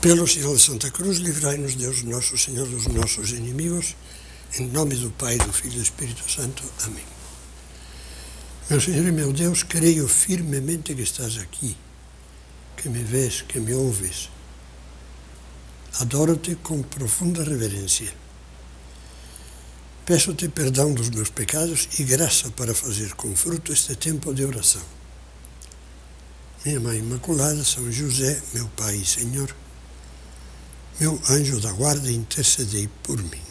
Pelo sinal de Santa Cruz, livrai-nos Deus nosso Senhor dos nossos inimigos, em nome do Pai, do Filho e do Espírito Santo. Amém. Meu Senhor e meu Deus, creio firmemente que estás aqui, que me vês, que me ouves. Adoro-te com profunda reverência. Peço-te perdão dos meus pecados e graça para fazer com fruto este tempo de oração. Minha Mãe Imaculada, São José, meu Pai e Senhor, meu anjo da guarda, intercedei por mim.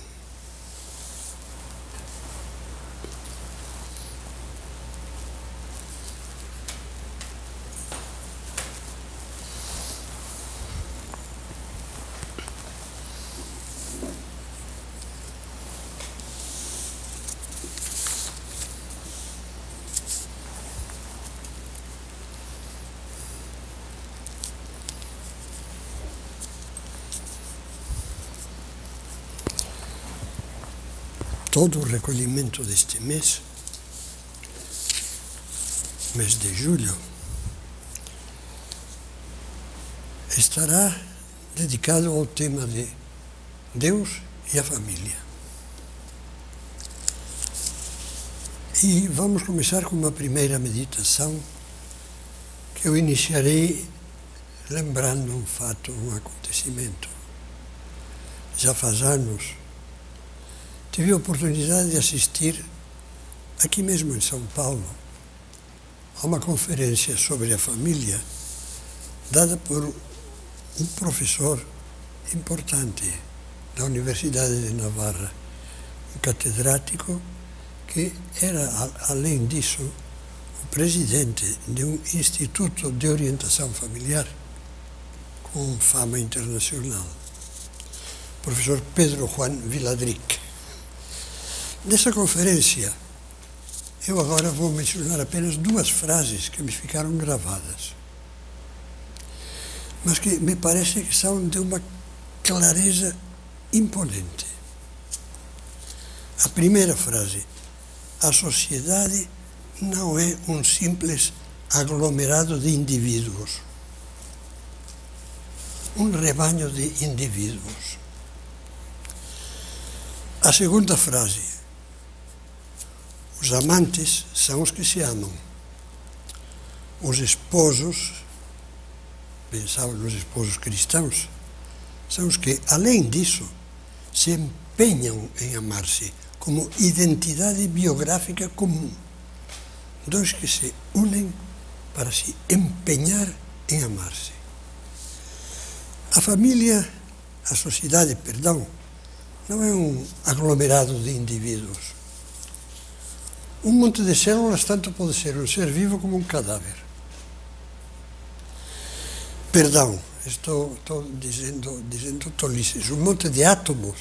Todo o recolhimento deste mês de julho, estará dedicado ao tema de Deus e a família. E vamos começar com uma primeira meditação que eu iniciarei lembrando um fato, um acontecimento. Já faz anos tive a oportunidade de assistir, aqui mesmo em São Paulo, a uma conferência sobre a família, dada por um professor importante da Universidade de Navarra, um catedrático que era, além disso, o presidente de um instituto de orientação familiar com fama internacional, o professor Pedro Juan Viladric. Nessa conferência, eu agora vou mencionar apenas duas frases que me ficaram gravadas, mas que me parece que são de uma clareza imponente. A primeira frase: a sociedade não é um simples aglomerado de indivíduos, um rebanho de indivíduos. A segunda frase: os amantes são os que se amam. Os esposos, pensava nos esposos cristãos, são os que, além disso, se empenham em amar-se como identidade biográfica comum. Dois que se unem para se empenhar em amar-se. A família, a sociedade, perdão, não é um aglomerado de indivíduos. Um monte de células tanto pode ser um ser vivo como um cadáver. Perdão, estou dizendo tolices. Um monte de átomos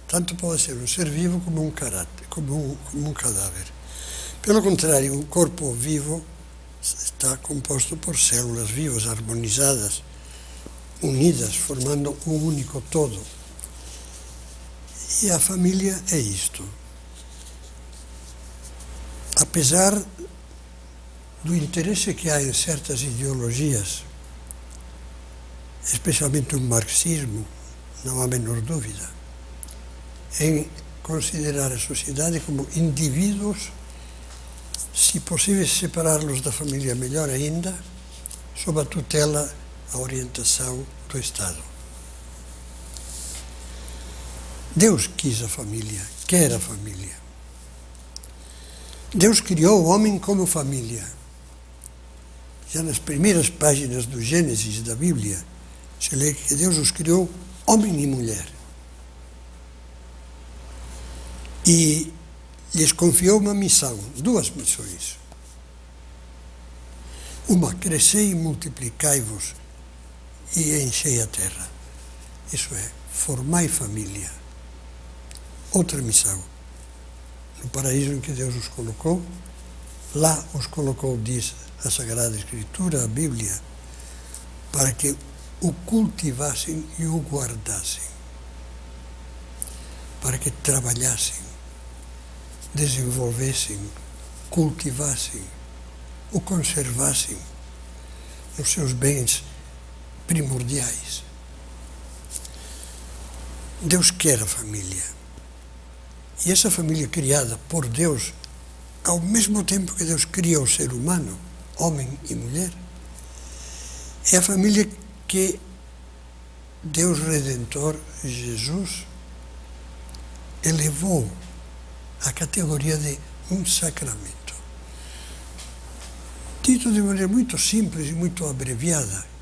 tanto pode ser um ser vivo como um cadáver. Pelo contrário, um corpo vivo está composto por células vivas, harmonizadas, unidas, formando um único todo. E a família é isto. Apesar do interesse que há em certas ideologias, especialmente o marxismo, não há a menor dúvida, em considerar a sociedade como indivíduos, se possível separá-los da família, melhor ainda, sob a tutela, a orientação do Estado. Deus quis a família, quer a família. Deus criou o homem como família. Já nas primeiras páginas do Gênesis da Bíblia, se lê que Deus os criou homem e mulher. E lhes confiou uma missão, duas missões. Uma, crescei e multiplicai-vos e enchei a terra. Isso é, formai família. Outra missão, no paraíso em que Deus os colocou, lá os colocou, diz a Sagrada Escritura, a Bíblia, para que o cultivassem e o guardassem, para que trabalhassem, desenvolvessem, cultivassem, o conservassem nos seus bens primordiais. Deus quer a família. E essa família criada por Deus, ao mesmo tempo que Deus cria o ser humano, homem e mulher, é a família que Deus Redentor, Jesus, elevou à categoria de um sacramento. Dito de maneira muito simples e muito abreviada,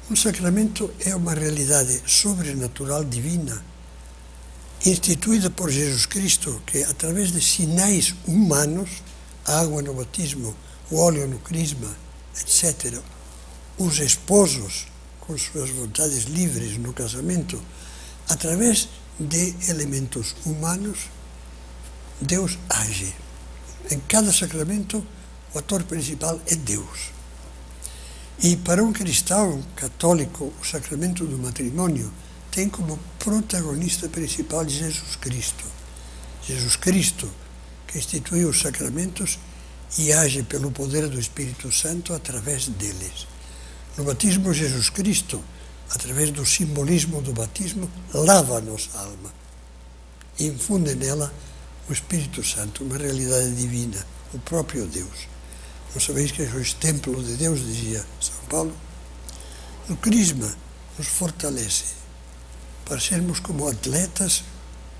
um sacramento é uma realidade sobrenatural divina, instituída por Jesus Cristo, que através de sinais humanos, a água no batismo, o óleo no crisma, etc., os esposos, com suas vontades livres no casamento, através de elementos humanos, Deus age. Em cada sacramento, o ator principal é Deus. E para um cristão católico, o sacramento do matrimônio tem como protagonista principal Jesus Cristo. Jesus Cristo, que instituiu os sacramentos e age pelo poder do Espírito Santo através deles. No batismo, Jesus Cristo, através do simbolismo do batismo, lava a nossa alma e infunde nela o Espírito Santo, uma realidade divina, o próprio Deus. Não sabeis que sois templo de Deus, dizia São Paulo? No crisma nos fortalece para sermos como atletas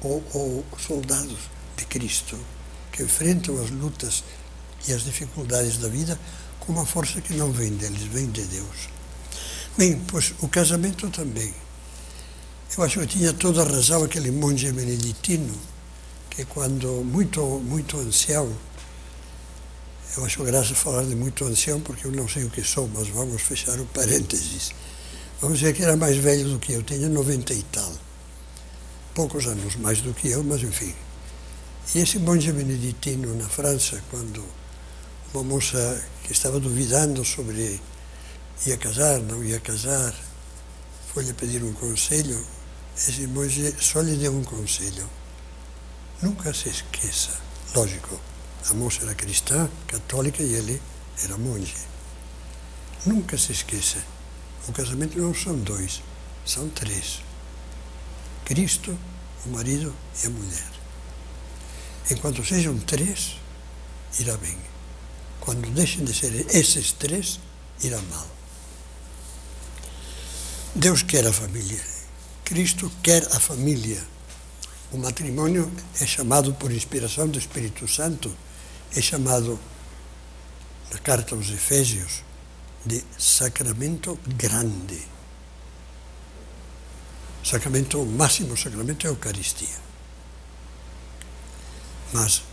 ou soldados de Cristo, que enfrentam as lutas e as dificuldades da vida com uma força que não vem deles, vem de Deus. Bem, pois o casamento também. Eu acho que tinha toda a razão aquele monge beneditino, que quando muito ancião, eu acho graça falar de muito ancião, porque eu não sei o que sou, mas vamos fechar o parênteses. Vamos dizer que era mais velho do que eu, tinha 90 e tal. Poucos anos mais do que eu, mas enfim. E esse monge beneditino na França, quando uma moça que estava duvidando sobre ia casar, não ia casar, foi-lhe pedir um conselho, esse monge só lhe deu um conselho. Nunca se esqueça. Lógico, a moça era cristã, católica, e ele era monge. Nunca se esqueça. O casamento não são dois, são três. Cristo, o marido e a mulher. Enquanto sejam três, irá bem. Quando deixem de ser esses três, irá mal. Deus quer a família. Cristo quer a família. O matrimônio é chamado, por inspiração do Espírito Santo, é chamado, na carta aos Efésios, de sacramento grande. Sacramento, o máximo sacramento é a Eucaristia. Mas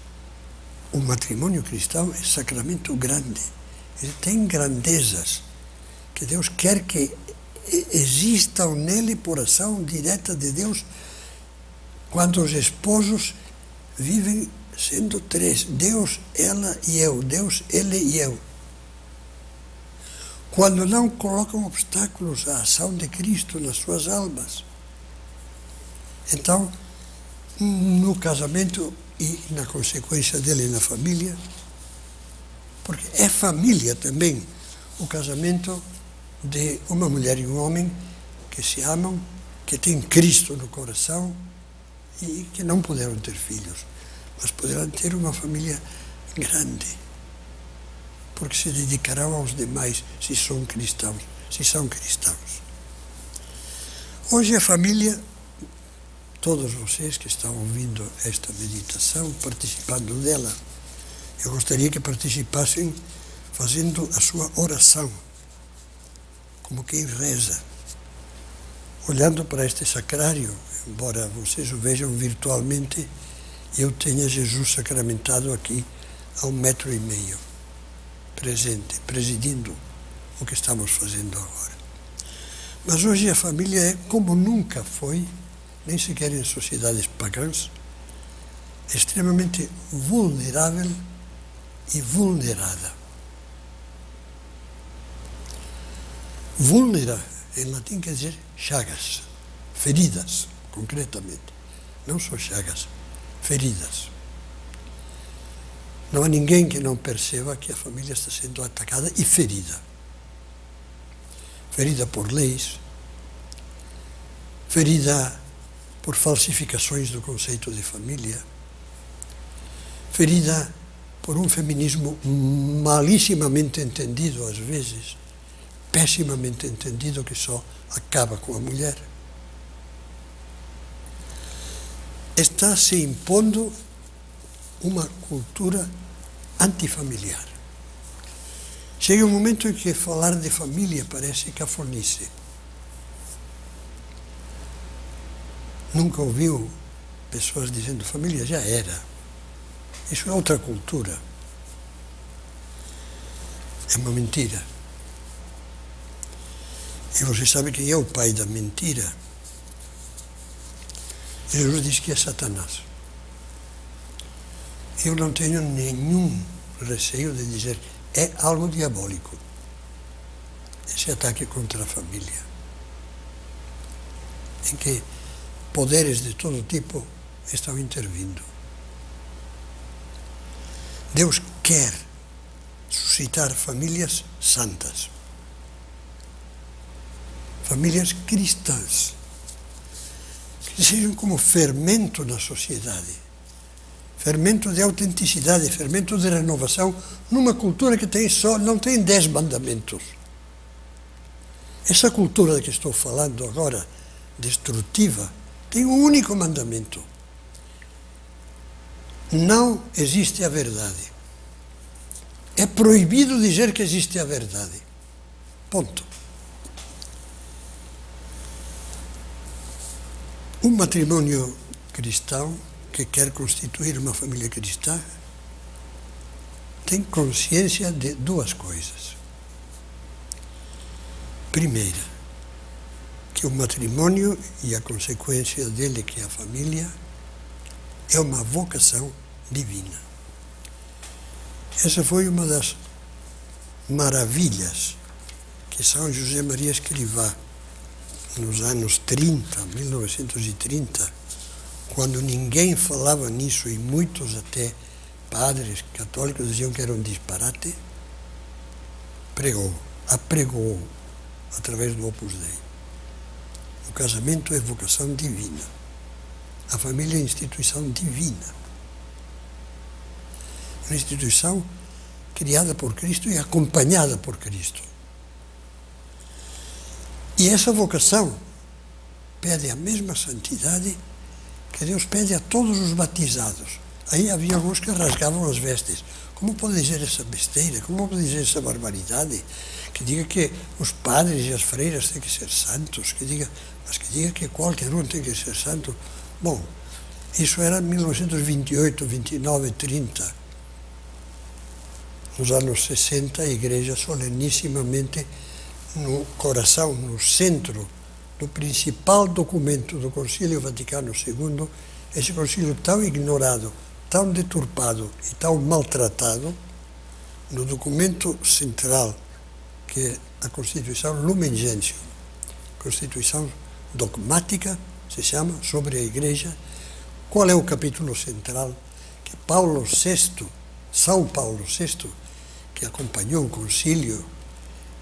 o matrimônio cristão é sacramento grande. Ele tem grandezas que Deus quer que existam nele por ação direta de Deus, quando os esposos vivem sendo três. Deus, ela e eu. Deus, ele e eu. Quando não colocam obstáculos à ação de Cristo nas suas almas. Então, no casamento e na consequência dele na família, porque é família também o casamento de uma mulher e um homem que se amam, que têm Cristo no coração e que não puderam ter filhos, mas poderão ter uma família grande, porque se dedicarão aos demais se são cristãos. Hoje a família, todos vocês que estão ouvindo esta meditação, participando dela, eu gostaria que participassem fazendo a sua oração, como quem reza, olhando para este sacrário, embora vocês o vejam virtualmente, eu tenha Jesus sacramentado aqui a 1,5 metro, presente, presidindo o que estamos fazendo agora. Mas hoje a família é como nunca foi, nem sequer em sociedades pagãs, extremamente vulnerável e vulnerada. Vulnera, em latim, quer dizer chagas, feridas, concretamente. Não só chagas, feridas. Não há ninguém que não perceba que a família está sendo atacada e ferida. Ferida por leis, ferida por falsificações do conceito de família, ferida por um feminismo malissimamente entendido, às vezes, pessimamente entendido, que só acaba com a mulher. Está se impondo uma cultura antifamiliar. Chega um momento em que falar de família parece cafonice. Nunca ouviu pessoas dizendo família já era. Isso é outra cultura. É uma mentira. E você sabe quem é o pai da mentira? Jesus diz que é Satanás. Eu não tenho nenhum receio de dizer é algo diabólico. Esse ataque contra a família. Em que poderes de todo tipo estão intervindo. Deus quer suscitar famílias santas, famílias cristãs, que sejam como fermento na sociedade, fermento de autenticidade, fermento de renovação, numa cultura que não tem 10 mandamentos. Essa cultura de que estou falando agora, destrutiva, tem um único mandamento. Não existe a verdade. É proibido dizer que existe a verdade. Ponto. Um matrimônio cristão que quer constituir uma família cristã tem consciência de duas coisas. Primeira, que o matrimônio e a consequência dele, que é a família, é uma vocação divina. Essa foi uma das maravilhas que São José Maria Escrivá, nos anos 1930, quando ninguém falava nisso e muitos até padres católicos diziam que era um disparate, apregou através do Opus Dei. O casamento é vocação divina. A família é instituição divina. Uma instituição criada por Cristo e acompanhada por Cristo. E essa vocação pede a mesma santidade que Deus pede a todos os batizados. Aí havia alguns que rasgavam as vestes. Como pode dizer essa besteira? Como pode dizer essa barbaridade? Que diga que os padres e as freiras têm que ser santos, mas que diga que qualquer um tem que ser santo. Bom, isso era em 1928, 29, 30. Nos anos 60, a Igreja solenissimamente, no coração, no centro do principal documento do Concílio Vaticano II, esse concílio tão ignorado, tão deturpado e tão maltratado, no documento central, que é a Constituição Lumen Gentium, Constituição dogmática, se chama, sobre a Igreja. Qual é o capítulo central? Que Paulo VI, São Paulo VI, que acompanhou o concílio,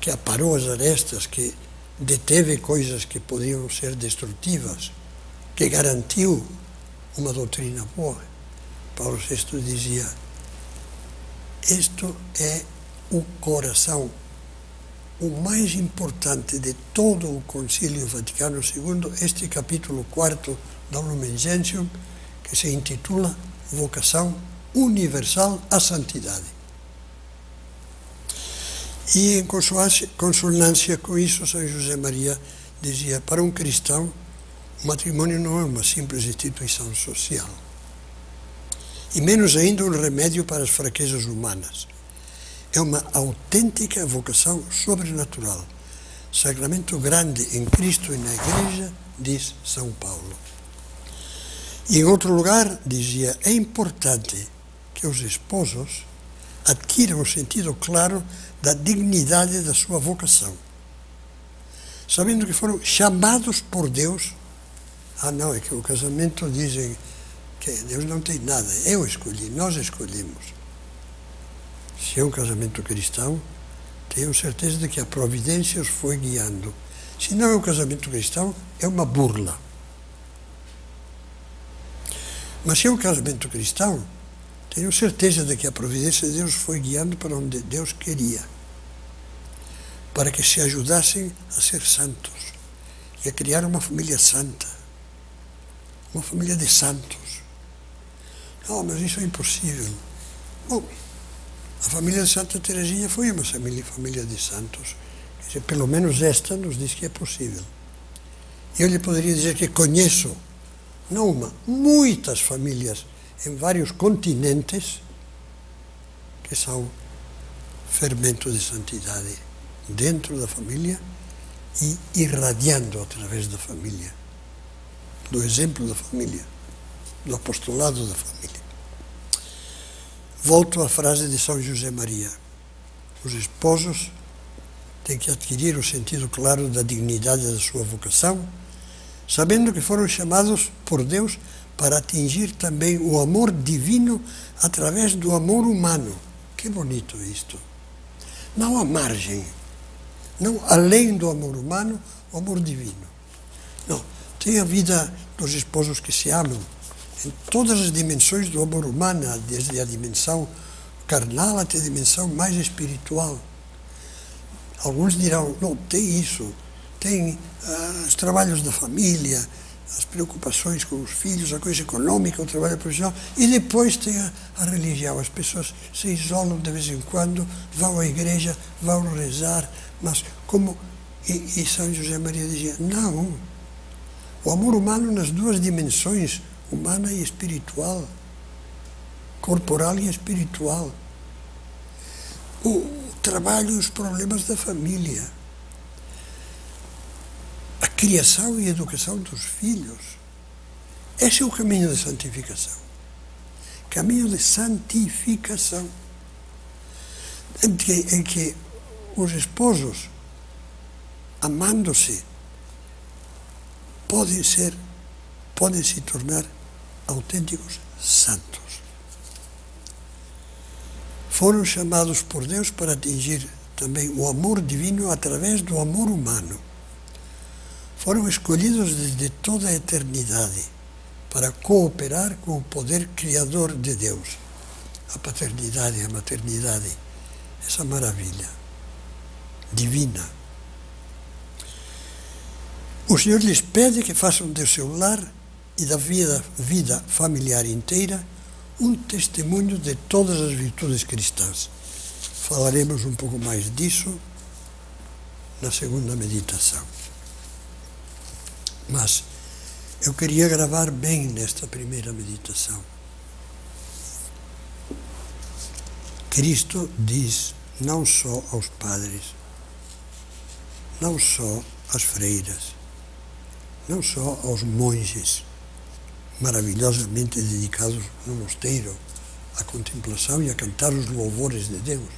que aparou as arestas, que deteve coisas que podiam ser destrutivas, que garantiu uma doutrina boa. Paulo VI dizia: isto é o coração, o mais importante de todo o Concílio Vaticano II, este capítulo 4 da Lumen Gentium, que se intitula Vocação Universal à Santidade. E em consonância com isso, São José Maria dizia: para um cristão, o matrimônio não é uma simples instituição social, e menos ainda um remédio para as fraquezas humanas. É uma autêntica vocação sobrenatural, sacramento grande em Cristo e na Igreja, diz São Paulo. E em outro lugar, dizia: é importante que os esposos adquiram o sentido claro da dignidade da sua vocação, sabendo que foram chamados por Deus. Não, é que o casamento dizem que Deus não tem nada, eu escolhi, nós escolhemos. Se é um casamento cristão, tenho certeza de que a providência os foi guiando. Se não é um casamento cristão, é uma burla. Mas se é um casamento cristão, tenho certeza de que a providência de Deus foi guiando para onde Deus queria, para que se ajudassem a ser santos e a criar uma família santa, uma família de santos. Não, mas isso é impossível. Bom, a família de Santa Teresinha foi uma família de santos. Quer dizer, pelo menos esta nos diz que é possível. Eu lhe poderia dizer que conheço, não uma, muitas famílias em vários continentes que são fermento de santidade dentro da família e irradiando através da família, do exemplo da família, do apostolado da família. Volto à frase de São José Maria. Os esposos têm que adquirir o sentido claro da dignidade da sua vocação, sabendo que foram chamados por Deus para atingir também o amor divino através do amor humano. Que bonito isto! Não à margem, não além do amor humano, o amor divino. Não, tem a vida dos esposos que se amam em todas as dimensões do amor humano, desde a dimensão carnal até a dimensão mais espiritual. Alguns dirão, não, tem isso, tem os trabalhos da família, as preocupações com os filhos, a coisa econômica, o trabalho profissional, e depois tem a religião. As pessoas se isolam de vez em quando, vão à igreja, vão rezar, mas como... E São José Maria dizia, não, o amor humano nas duas dimensões, humana e espiritual, corporal e espiritual. O trabalho e os problemas da família, a criação e educação dos filhos. Esse é o caminho de santificação. Caminho de santificação. Em que os esposos, amando-se, podem se tornar autênticos santos. Foram chamados por Deus para atingir também o amor divino através do amor humano. Foram escolhidos desde toda a eternidade para cooperar com o poder criador de Deus. A paternidade, a maternidade, essa maravilha divina. O Senhor lhes pede que façam do seu lar e da vida familiar inteira um testemunho de todas as virtudes cristãs. Falaremos um pouco mais disso na segunda meditação. Mas eu queria gravar bem nesta primeira meditação. Cristo diz não só aos padres, não só às freiras, não só aos monges, maravilhosamente dedicados no mosteiro à contemplação e a cantar os louvores de Deus,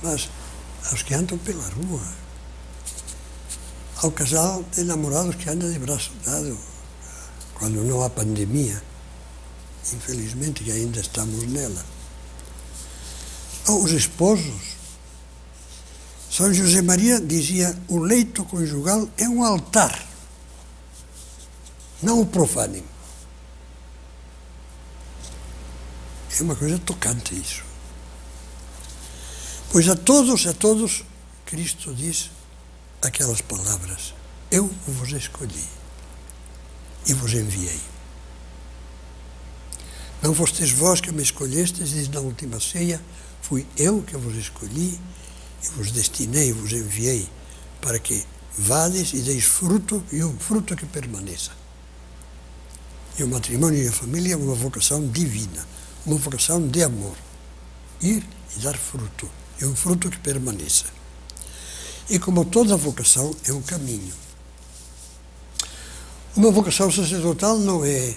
mas aos que andam pela rua, ao casal de namorados que anda de braço dado, quando não há pandemia, infelizmente que ainda estamos nela, aos esposos. São José Maria dizia, o leito conjugal é um altar. Não o profanem. É uma coisa tocante isso. Pois a todos, Cristo diz aquelas palavras, eu vos escolhi e vos enviei. Não fostes vós que me escolhestes, diz na última ceia, fui eu que vos escolhi e vos destinei, vos enviei, para que vades e deis fruto, e um fruto que permaneça. E o matrimônio e a família é uma vocação divina, uma vocação de amor. Ir e dar fruto, e um fruto que permaneça. E como toda vocação, é um caminho. Uma vocação sacerdotal não é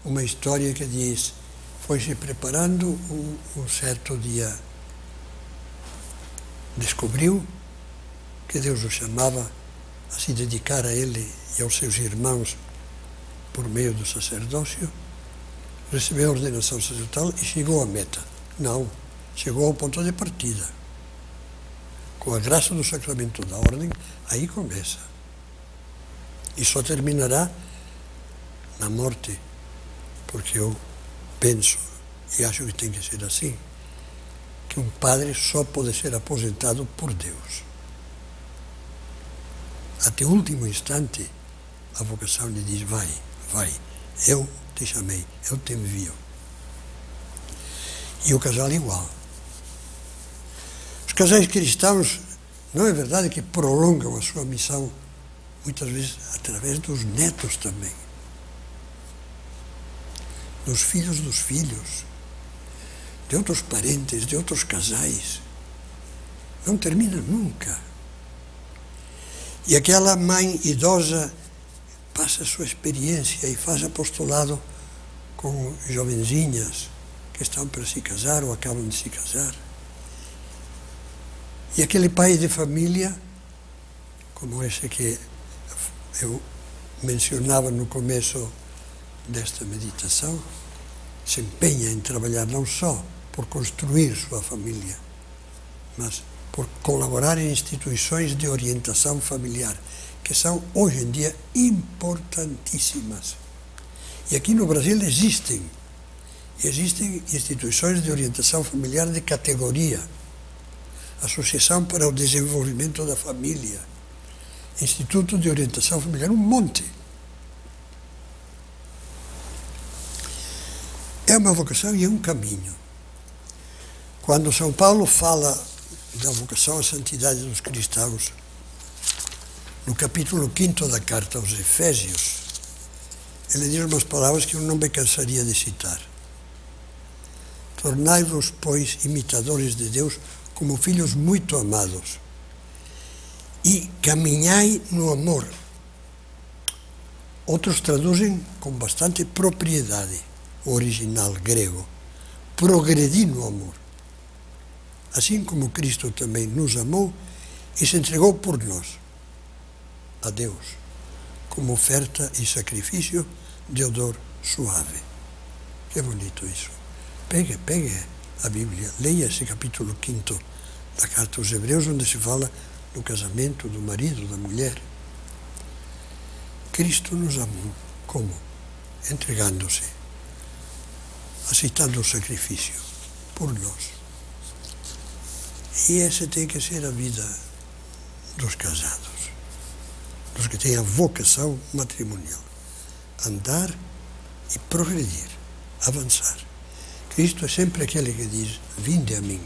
uma história que diz, foi se preparando um certo dia, descobriu que Deus o chamava a se dedicar a ele e aos seus irmãos por meio do sacerdócio, recebeu a ordenação sacerdotal e chegou à meta. Não, chegou ao ponto de partida. Com a graça do sacramento da ordem, aí começa. E só terminará na morte porque eu penso, e acho que tem que ser assim, que um padre só pode ser aposentado por Deus. Até o último instante, a vocação lhe diz, vai, eu te chamei, eu te envio. E o casal igual. Os casais cristãos, não é verdade que prolongam a sua missão, muitas vezes através dos netos também, dos filhos, de outros parentes, de outros casais. Não termina nunca. E aquela mãe idosa passa a sua experiência e faz apostolado com jovenzinhas que estão para se casar ou acabam de se casar. E aquele pai de família, como esse que eu mencionava no começo desta meditação, se empenha em trabalhar não só por construir sua família, mas por colaborar em instituições de orientação familiar, que são, hoje em dia, importantíssimas. E aqui no Brasil existem instituições de orientação familiar de categoria, Associação para o Desenvolvimento da Família, Instituto de Orientação Familiar, um monte. É uma vocação e é um caminho. Quando São Paulo fala da vocação à santidade dos cristãos, no capítulo 5 da carta aos Efésios, ele diz umas palavras que eu não me cansaria de citar. Tornai-vos, pois, imitadores de Deus como filhos muito amados e caminhai no amor. Outros traduzem com bastante propriedade, o original grego, progredir no amor. Assim como Cristo também nos amou e se entregou por nós, a Deus, como oferta e sacrifício de odor suave. Que bonito isso. Pegue a Bíblia, leia esse capítulo 5 da carta aos Hebreus, onde se fala do casamento, do marido, da mulher. Cristo nos amou. Como? Entregando-se, aceitando o sacrifício por nós. E essa tem que ser a vida dos casados, dos que têm a vocação matrimonial. Andar e progredir, avançar. Cristo é sempre aquele que diz, vinde a mim.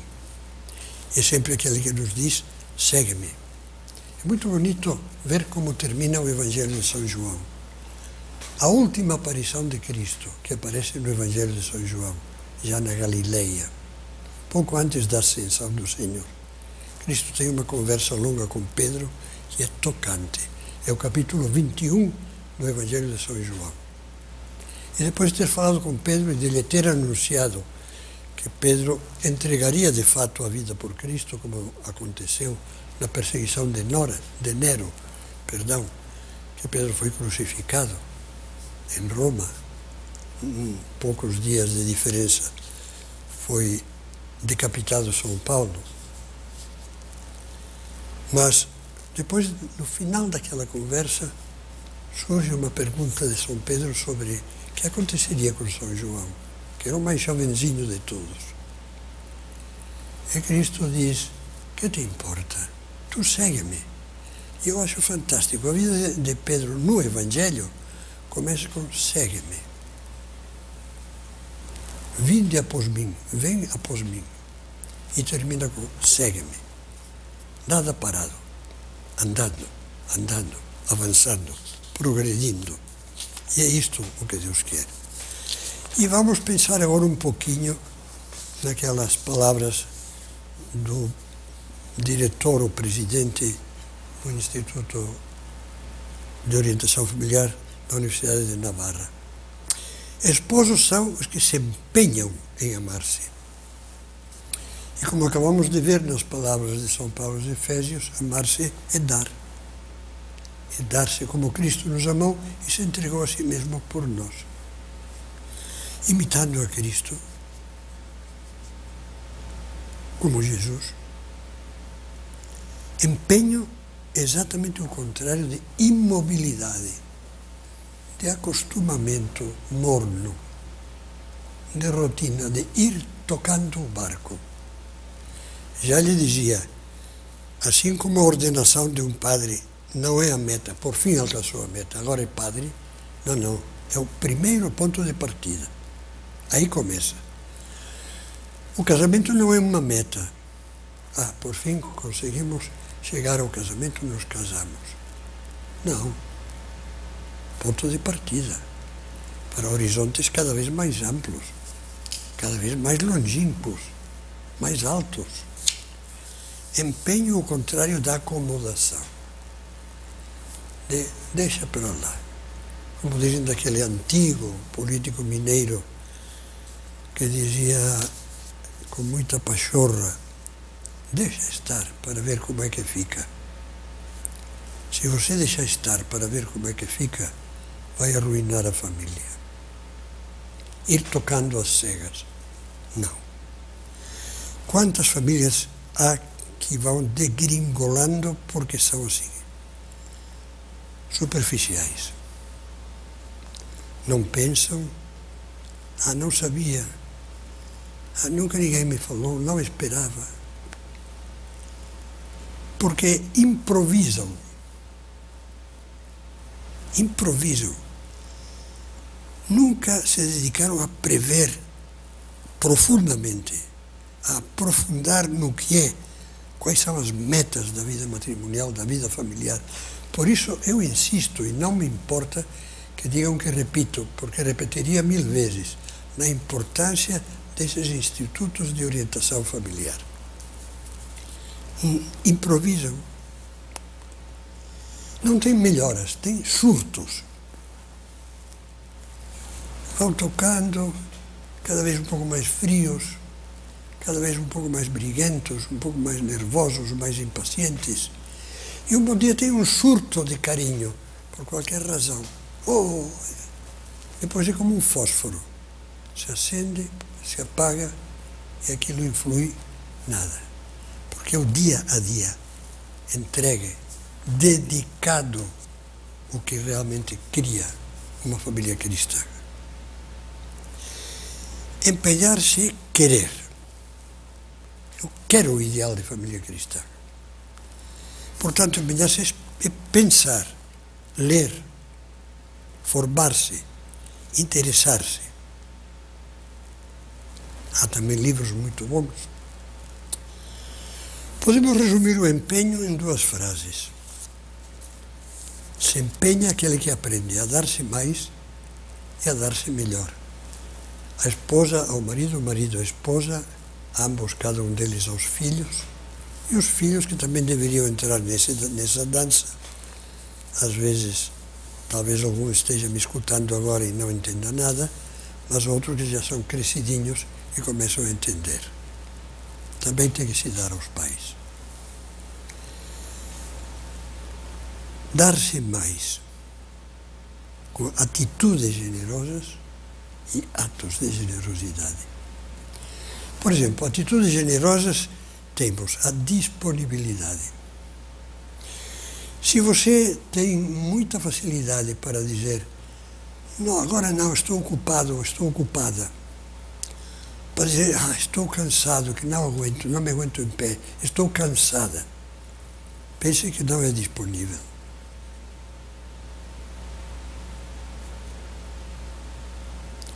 É sempre aquele que nos diz, segue-me. É muito bonito ver como termina o Evangelho de São João. A última aparição de Cristo, que aparece no Evangelho de São João, já na Galileia, pouco antes da ascensão do Senhor. Cristo tem uma conversa longa com Pedro, que é tocante. É o capítulo 21 do Evangelho de São João. E depois de ter falado com Pedro e de lhe ter anunciado que Pedro entregaria de fato a vida por Cristo, como aconteceu na perseguição de Nero, que Pedro foi crucificado em Roma, poucos dias de diferença, foi decapitado São Paulo. Mas depois, no final daquela conversa, surge uma pergunta de São Pedro sobre o que aconteceria com São João, que era o mais jovenzinho de todos. E Cristo diz, que te importa? Tu segue-me. E eu acho fantástico. A vida de Pedro no Evangelho começa com segue-me. Vinde após mim, vem após mim. E termina com segue-me. Nada parado. Andando, avançando, progredindo. E é isto o que Deus quer. E vamos pensar agora um pouquinho naquelas palavras do diretor ou presidente do Instituto de Orientação Familiar da Universidade de Navarra. Esposos são os que se empenham em amar-se. E como acabamos de ver nas palavras de São Paulo aos Efésios, amar-se é dar. É dar-se como Cristo nos amou e se entregou a si mesmo por nós. Imitando a Cristo, como Jesus. Empenho é exatamente o contrário de imobilidade, de acostumamento morno. de rotina, de ir tocando o barco. Já lhe dizia, assim como a ordenação de um padre não é a meta, por fim alcançou a meta, agora é padre, não, é o primeiro ponto de partida. Aí começa. O casamento não é uma meta. Por fim conseguimos chegar ao casamento, nos casamos. Não. Ponto de partida para horizontes cada vez mais amplos, cada vez mais longínquos, mais altos. Empenho ao contrário da acomodação. Deixa para lá. Como dizem daquele antigo político mineiro que dizia com muita pachorra, deixa estar para ver como é que fica. Se você deixar estar para ver como é que fica, vai arruinar a família. Ir tocando às cegas. Não. Quantas famílias há que vão degringolando porque são assim? Superficiais. Não pensam, não sabia, nunca ninguém me falou, não esperava. Porque improvisam. Nunca se dedicaram a prever profundamente, a aprofundar no que é, quais são as metas da vida matrimonial, da vida familiar. Por isso eu insisto, e não me importa que digam que repito, porque repetiria 1000 vezes, na importância desses institutos de orientação familiar. Improvisam. Não tem melhoras, tem surtos. Vão tocando, cada vez um pouco mais frios, cada vez um pouco mais briguentos, um pouco mais nervosos, mais impacientes. E um bom dia tem um surto de carinho, por qualquer razão. Depois é como um fósforo. Se acende, se apaga e aquilo influi nada. Porque é o dia a dia, entregue, dedicado, o que realmente cria uma família cristã. Empenhar-se é querer. Eu quero o ideal de família cristã. Portanto, empenhar-se é pensar, ler, formar-se, interessar-se. Há também livros muito bons. Podemos resumir o empenho em 2 frases. Se empenha aquele que aprende a dar-se mais e a dar-se melhor. A esposa ao marido, o marido à esposa, ambos, cada um deles aos filhos, e os filhos que também deveriam entrar nessa dança. Às vezes, talvez algum esteja me escutando agora e não entenda nada, mas outros que já são crescidinhos e começam a entender. Também tem que se dar aos pais. Dar-se mais, com atitudes generosas e atos de generosidade. Por exemplo, atitudes generosas, temos a disponibilidade. Se você tem muita facilidade para dizer, não, agora não, estou ocupado ou estou ocupada, para dizer, estou cansado, que não aguento, não me aguento em pé, estou cansada, pense que não é disponível.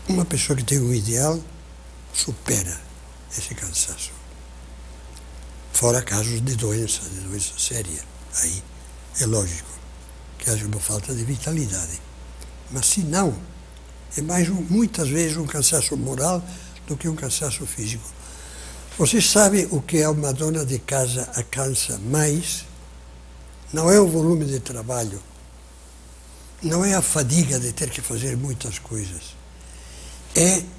Uma pessoa que tem um ideal supera esse cansaço. Fora casos de doença séria. Aí é lógico que haja uma falta de vitalidade. Mas se não, é mais muitas vezes um cansaço moral do que um cansaço físico. Você sabe o que é uma dona de casa a cansa mais? Não é o volume de trabalho, não é a fadiga de ter que fazer muitas coisas.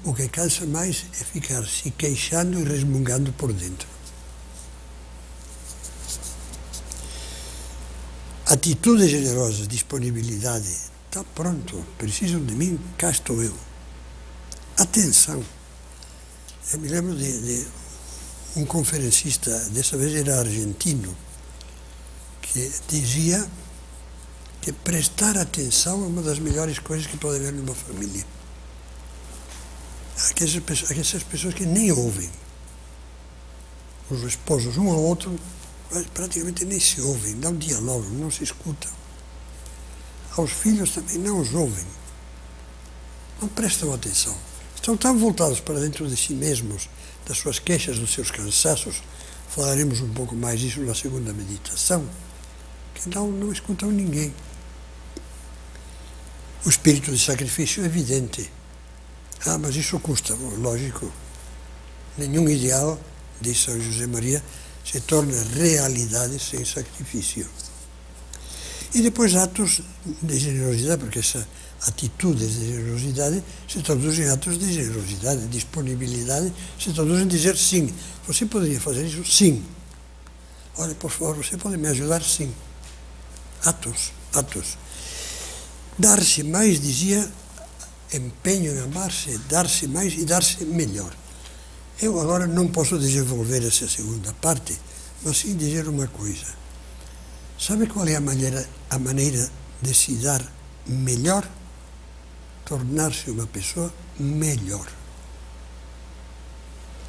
O que cansa mais é ficar se queixando e resmungando por dentro. Atitude generosa, disponibilidade. Está pronto, precisam de mim, cá estou eu. Atenção. Eu me lembro de um conferencista, dessa vez era argentino, que dizia que prestar atenção é uma das melhores coisas que pode haver numa família. Aquelas pessoas que nem ouvem. Os esposos, um ao outro, praticamente nem se ouvem, não dialogam, não se escutam. Aos filhos também não os ouvem. Não prestam atenção. Estão tão voltados para dentro de si mesmos, das suas queixas, dos seus cansaços. Falaremos um pouco mais disso na segunda meditação, que não escutam ninguém. O espírito de sacrifício é evidente. Mas isso custa, lógico. Nenhum ideal, diz São José Maria, se torna realidade sem sacrifício. E depois atos de generosidade, porque essa atitude de generosidade se traduz em atos de generosidade, disponibilidade, se traduz em dizer sim. Você poderia fazer isso? Sim. Olha, por favor, você pode me ajudar? Sim. Atos. Dar-se mais, dizia, empenho em amar-se, dar-se mais e dar-se melhor. Eu agora não posso desenvolver essa segunda parte, mas sim dizer uma coisa. Sabe qual é a maneira de se dar melhor? Tornar-se uma pessoa melhor.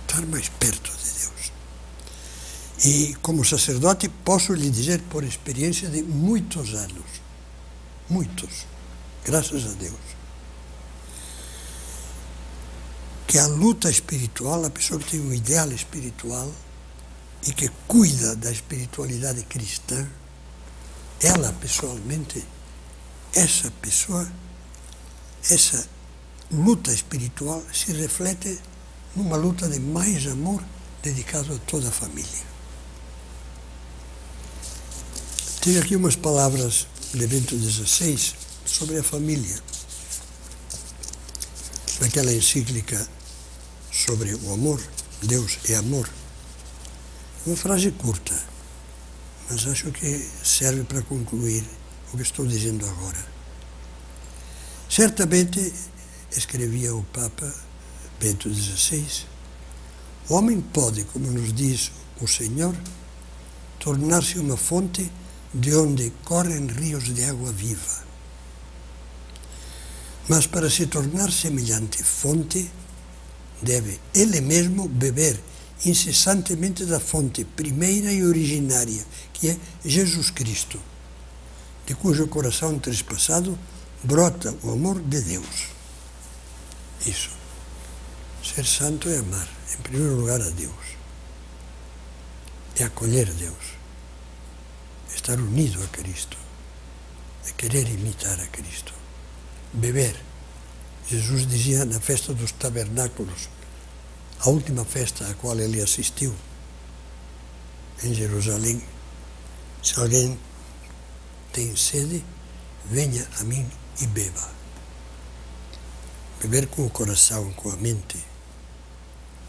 Estar mais perto de Deus. E como sacerdote posso lhe dizer por experiência de muitos anos, muitos, graças a Deus, que a luta espiritual, a pessoa que tem um ideal espiritual e que cuida da espiritualidade cristã, ela pessoalmente, essa luta espiritual se reflete numa luta de mais amor dedicado a toda a família. Tenho aqui umas palavras de Bento XVI sobre a família, naquela encíclica sobre o amor. Deus é amor. Uma frase curta, mas acho que serve para concluir o que estou dizendo agora. Certamente, escrevia o Papa Bento XVI, o homem pode, como nos diz o Senhor, tornar-se uma fonte de onde correm rios de água viva. Mas para se tornar semelhante fonte, deve ele mesmo beber incessantemente da fonte primeira e originária, que é Jesus Cristo, de cujo coração trespassado brota o amor de Deus. Isso. Ser santo é amar, em primeiro lugar, a Deus. É acolher a Deus. É estar unido a Cristo. É querer imitar a Cristo. Beber. Jesus dizia na festa dos tabernáculos, a última festa à qual ele assistiu em Jerusalém: se alguém tem sede, venha a mim e beba. Beber com o coração, com a mente,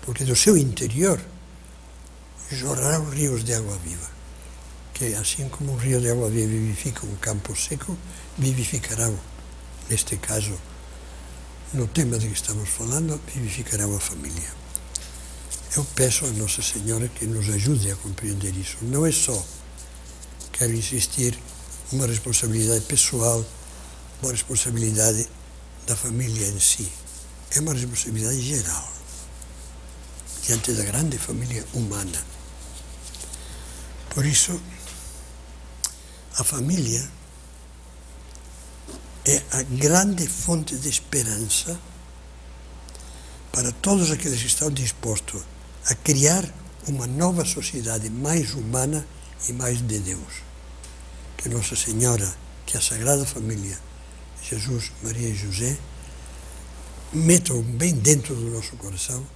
porque do seu interior jorrarão rios de água viva, que assim como um rio de água viva vivifica um campo seco, vivificarão, neste caso, no tema de que estamos falando, vivificarão a família. Eu peço a Nossa Senhora que nos ajude a compreender isso. Não é só, quero insistir, uma responsabilidade pessoal, uma responsabilidade da família em si. É uma responsabilidade geral, diante da grande família humana. Por isso, a família é a grande fonte de esperança para todos aqueles que estão dispostos a criar uma nova sociedade mais humana e mais de Deus. Que Nossa Senhora, que a Sagrada Família, Jesus, Maria e José, metam bem dentro do nosso coração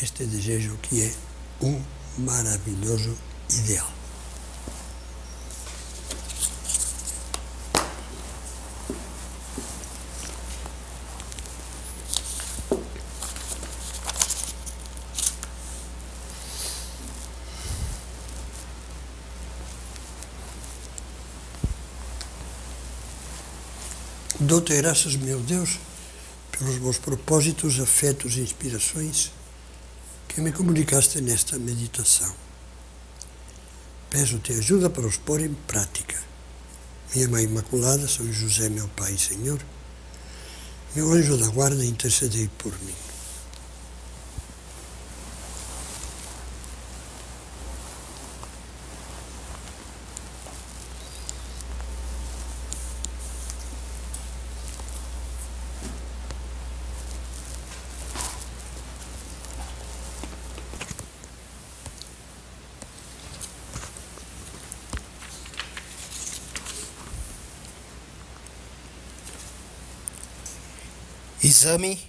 este desejo que é um maravilhoso ideal. Dou-te graças, meu Deus, pelos bons propósitos, afetos e inspirações que me comunicaste nesta meditação. Peço-te ajuda para os pôr em prática. Minha Mãe Imaculada, São José, meu Pai e Senhor, meu anjo da guarda, intercedei por mim. Exame,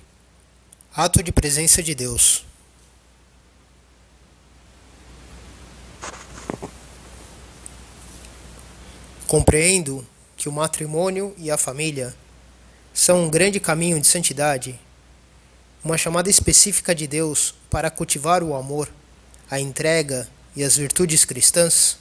ato de presença de Deus. Compreendo que o matrimônio e a família são um grande caminho de santidade, uma chamada específica de Deus para cultivar o amor, a entrega e as virtudes cristãs.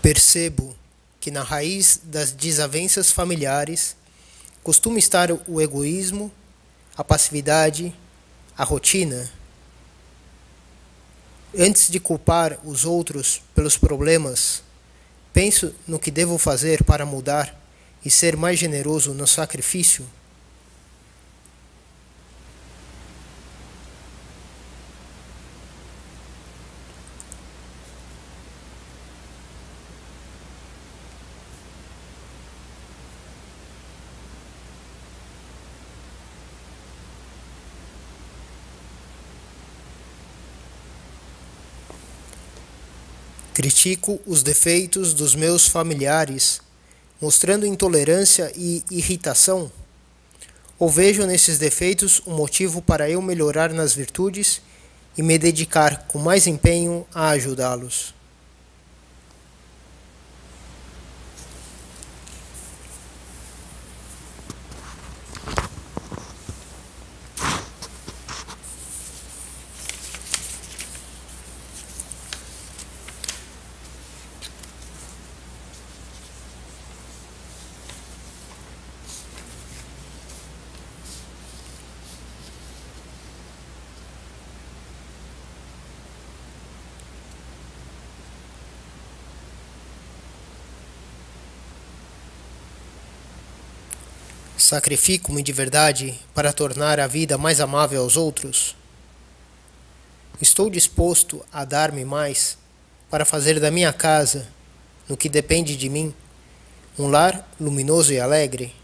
Percebo que na raiz das desavenças familiares costuma estar o egoísmo, a passividade, a rotina. Antes de culpar os outros pelos problemas, penso no que devo fazer para mudar e ser mais generoso no sacrifício. Critico os defeitos dos meus familiares, mostrando intolerância e irritação, ou vejo nesses defeitos um motivo para eu melhorar nas virtudes e me dedicar com mais empenho a ajudá-los. Sacrifico-me de verdade para tornar a vida mais amável aos outros. Estou disposto a dar-me mais para fazer da minha casa, no que depende de mim, um lar luminoso e alegre.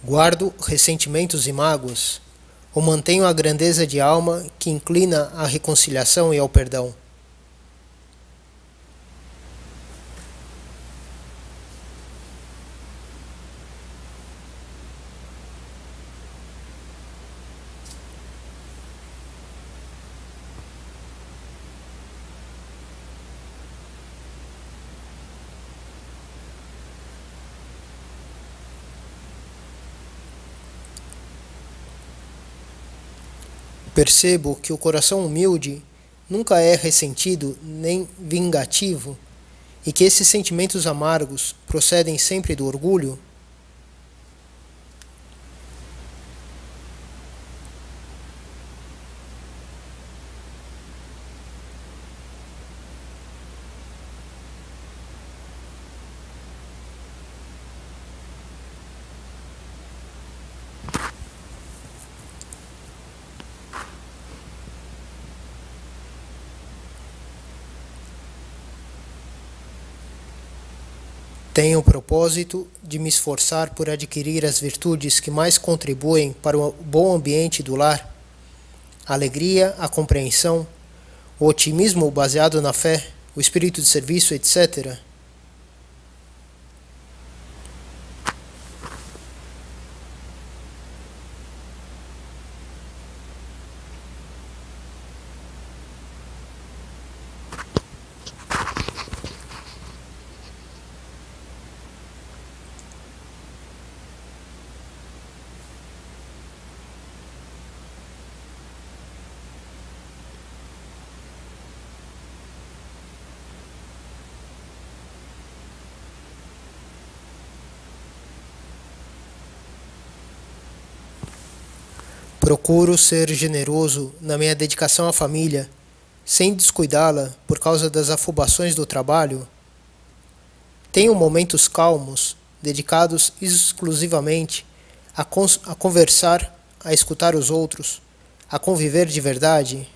Guardo ressentimentos e mágoas, ou mantenho a grandeza de alma que inclina à reconciliação e ao perdão? Percebo que o coração humilde nunca é ressentido nem vingativo e que esses sentimentos amargos procedem sempre do orgulho. Tenho o propósito de me esforçar por adquirir as virtudes que mais contribuem para o bom ambiente do lar: a alegria, a compreensão, o otimismo baseado na fé, o espírito de serviço, etc. Procuro ser generoso na minha dedicação à família, sem descuidá-la por causa das afobações do trabalho. Tenho momentos calmos, dedicados exclusivamente a conversar, a escutar os outros, a conviver de verdade.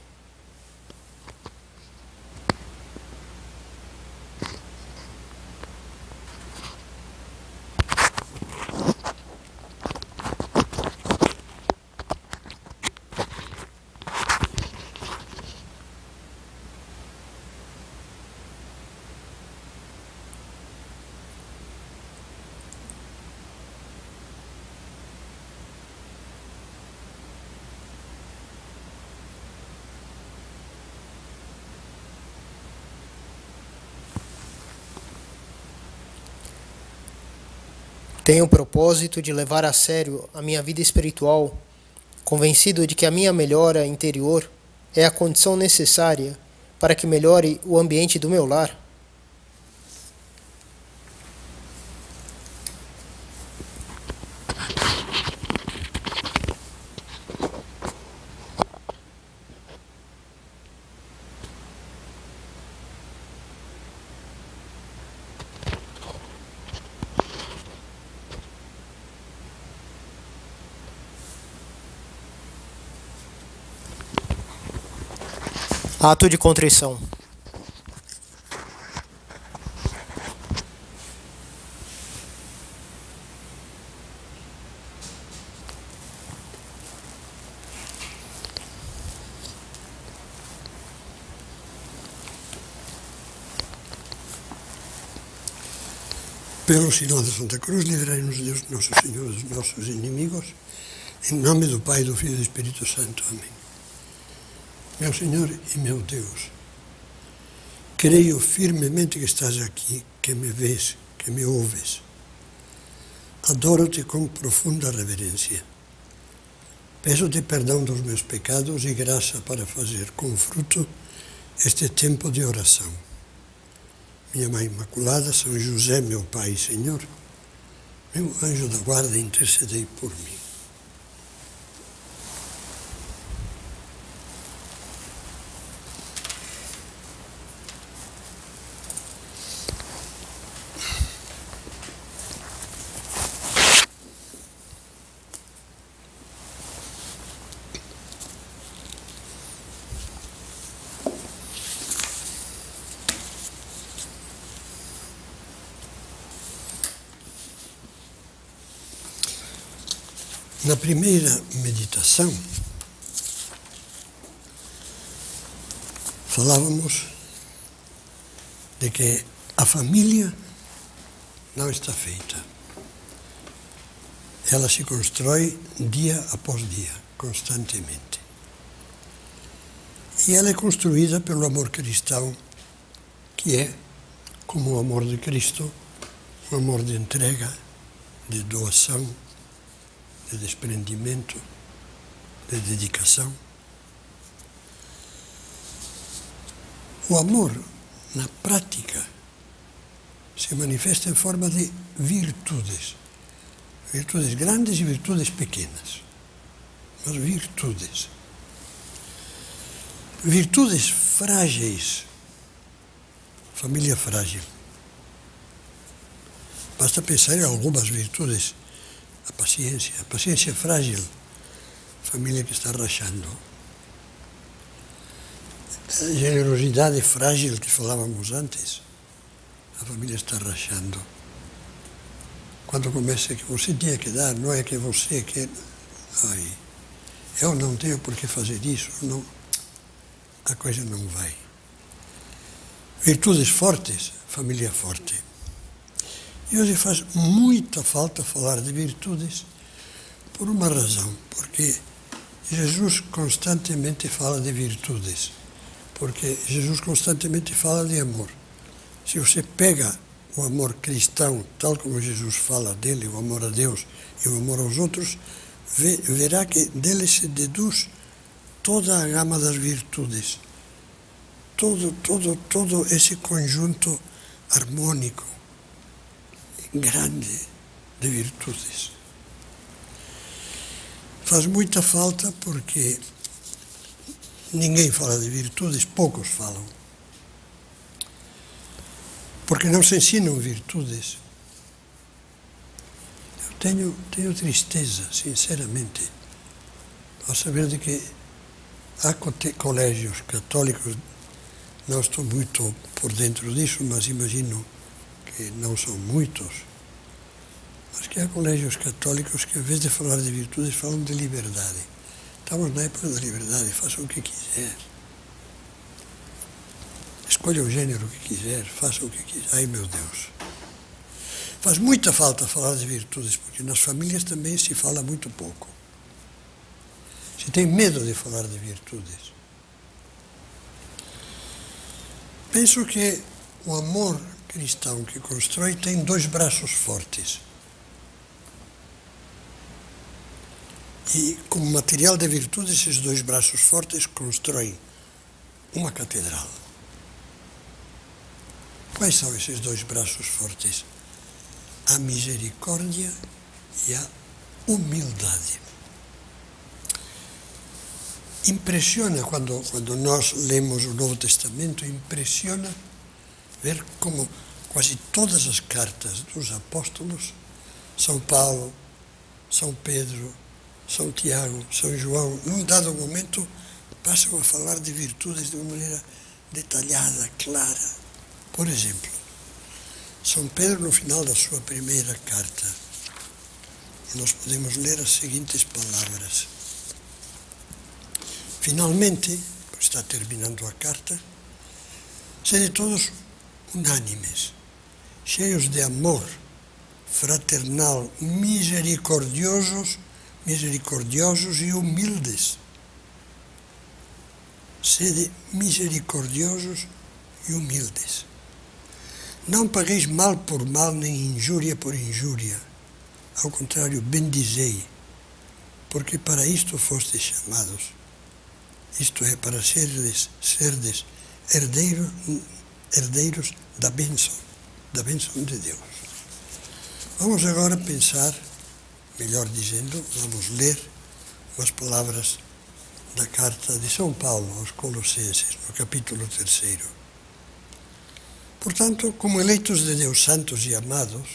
Tenho o propósito de levar a sério a minha vida espiritual, convencido de que a minha melhora interior é a condição necessária para que melhore o ambiente do meu lar. Ato de contrição. Pelo sinal da Santa Cruz, livrai-nos Deus Nosso Senhor dos nossos inimigos, em nome do Pai, do Filho e do Espírito Santo. Amém. Meu Senhor e meu Deus, creio firmemente que estás aqui, que me vês, que me ouves. Adoro-te com profunda reverência. Peço-te perdão dos meus pecados e graça para fazer com fruto este tempo de oração. Minha Mãe Imaculada, São José, meu Pai e Senhor, meu anjo da guarda, intercedei por mim. Na primeira meditação, falávamos de que a família não está feita. Ela se constrói dia após dia, constantemente. E ela é construída pelo amor cristão, que é, como o amor de Cristo, um amor de entrega, de doação, de desprendimento, de dedicação. O amor, na prática, se manifesta em forma de virtudes. Virtudes grandes e virtudes pequenas. Mas virtudes. Virtudes frágeis. Família frágil. Basta pensar em algumas virtudes. A paciência frágil, família que está rachando. A generosidade frágil que falávamos antes, a família está rachando. Quando começa que você tinha que dar, não é que você quer. Ai, eu não tenho por que fazer isso, não. A coisa não vai. Virtudes fortes, família forte. E hoje faz muita falta falar de virtudes por uma razão, porque Jesus constantemente fala de virtudes, porque Jesus constantemente fala de amor. Se você pega o amor cristão, tal como Jesus fala dele, o amor a Deus e o amor aos outros, verá que dele se deduz toda a gama das virtudes, todo esse conjunto harmônico, grande de virtudes. Faz muita falta porque ninguém fala de virtudes, poucos falam. Porque não se ensinam virtudes. Eu tenho tristeza, sinceramente, ao saber de que há colégios católicos, não estou muito por dentro disso, mas imagino que não são muitos, mas que há colégios católicos que, em vez de falar de virtudes, falam de liberdade. Estamos na época da liberdade, faça o que quiser. Escolha o gênero que quiser, faça o que quiser. Ai, meu Deus. Faz muita falta falar de virtudes, porque nas famílias também se fala muito pouco. Se tem medo de falar de virtudes. Penso que o amor cristão que constrói tem dois braços fortes. E, como material de virtude, esses dois braços fortes constroem uma catedral. Quais são esses dois braços fortes? A misericórdia e a humildade. Impressiona, quando nós lemos o Novo Testamento, impressiona ver como quase todas as cartas dos apóstolos, São Paulo, São Pedro, São Tiago, São João, num dado momento, passam a falar de virtudes de uma maneira detalhada, clara. Por exemplo, São Pedro, no final da sua primeira carta, nós podemos ler as seguintes palavras. Finalmente, está terminando a carta, sede todos unânimes, cheios de amor fraternal, misericordiosos e humildes. Sede misericordiosos e humildes. Não pagueis mal por mal, nem injúria por injúria. Ao contrário, bendizei, porque para isto fostes chamados. Isto é, para serdes herdeiros da bênção de Deus. Vamos agora pensar, melhor dizendo, vamos ler umas palavras da carta de São Paulo aos Colossenses, no capítulo 3. Portanto, como eleitos de Deus, santos e amados,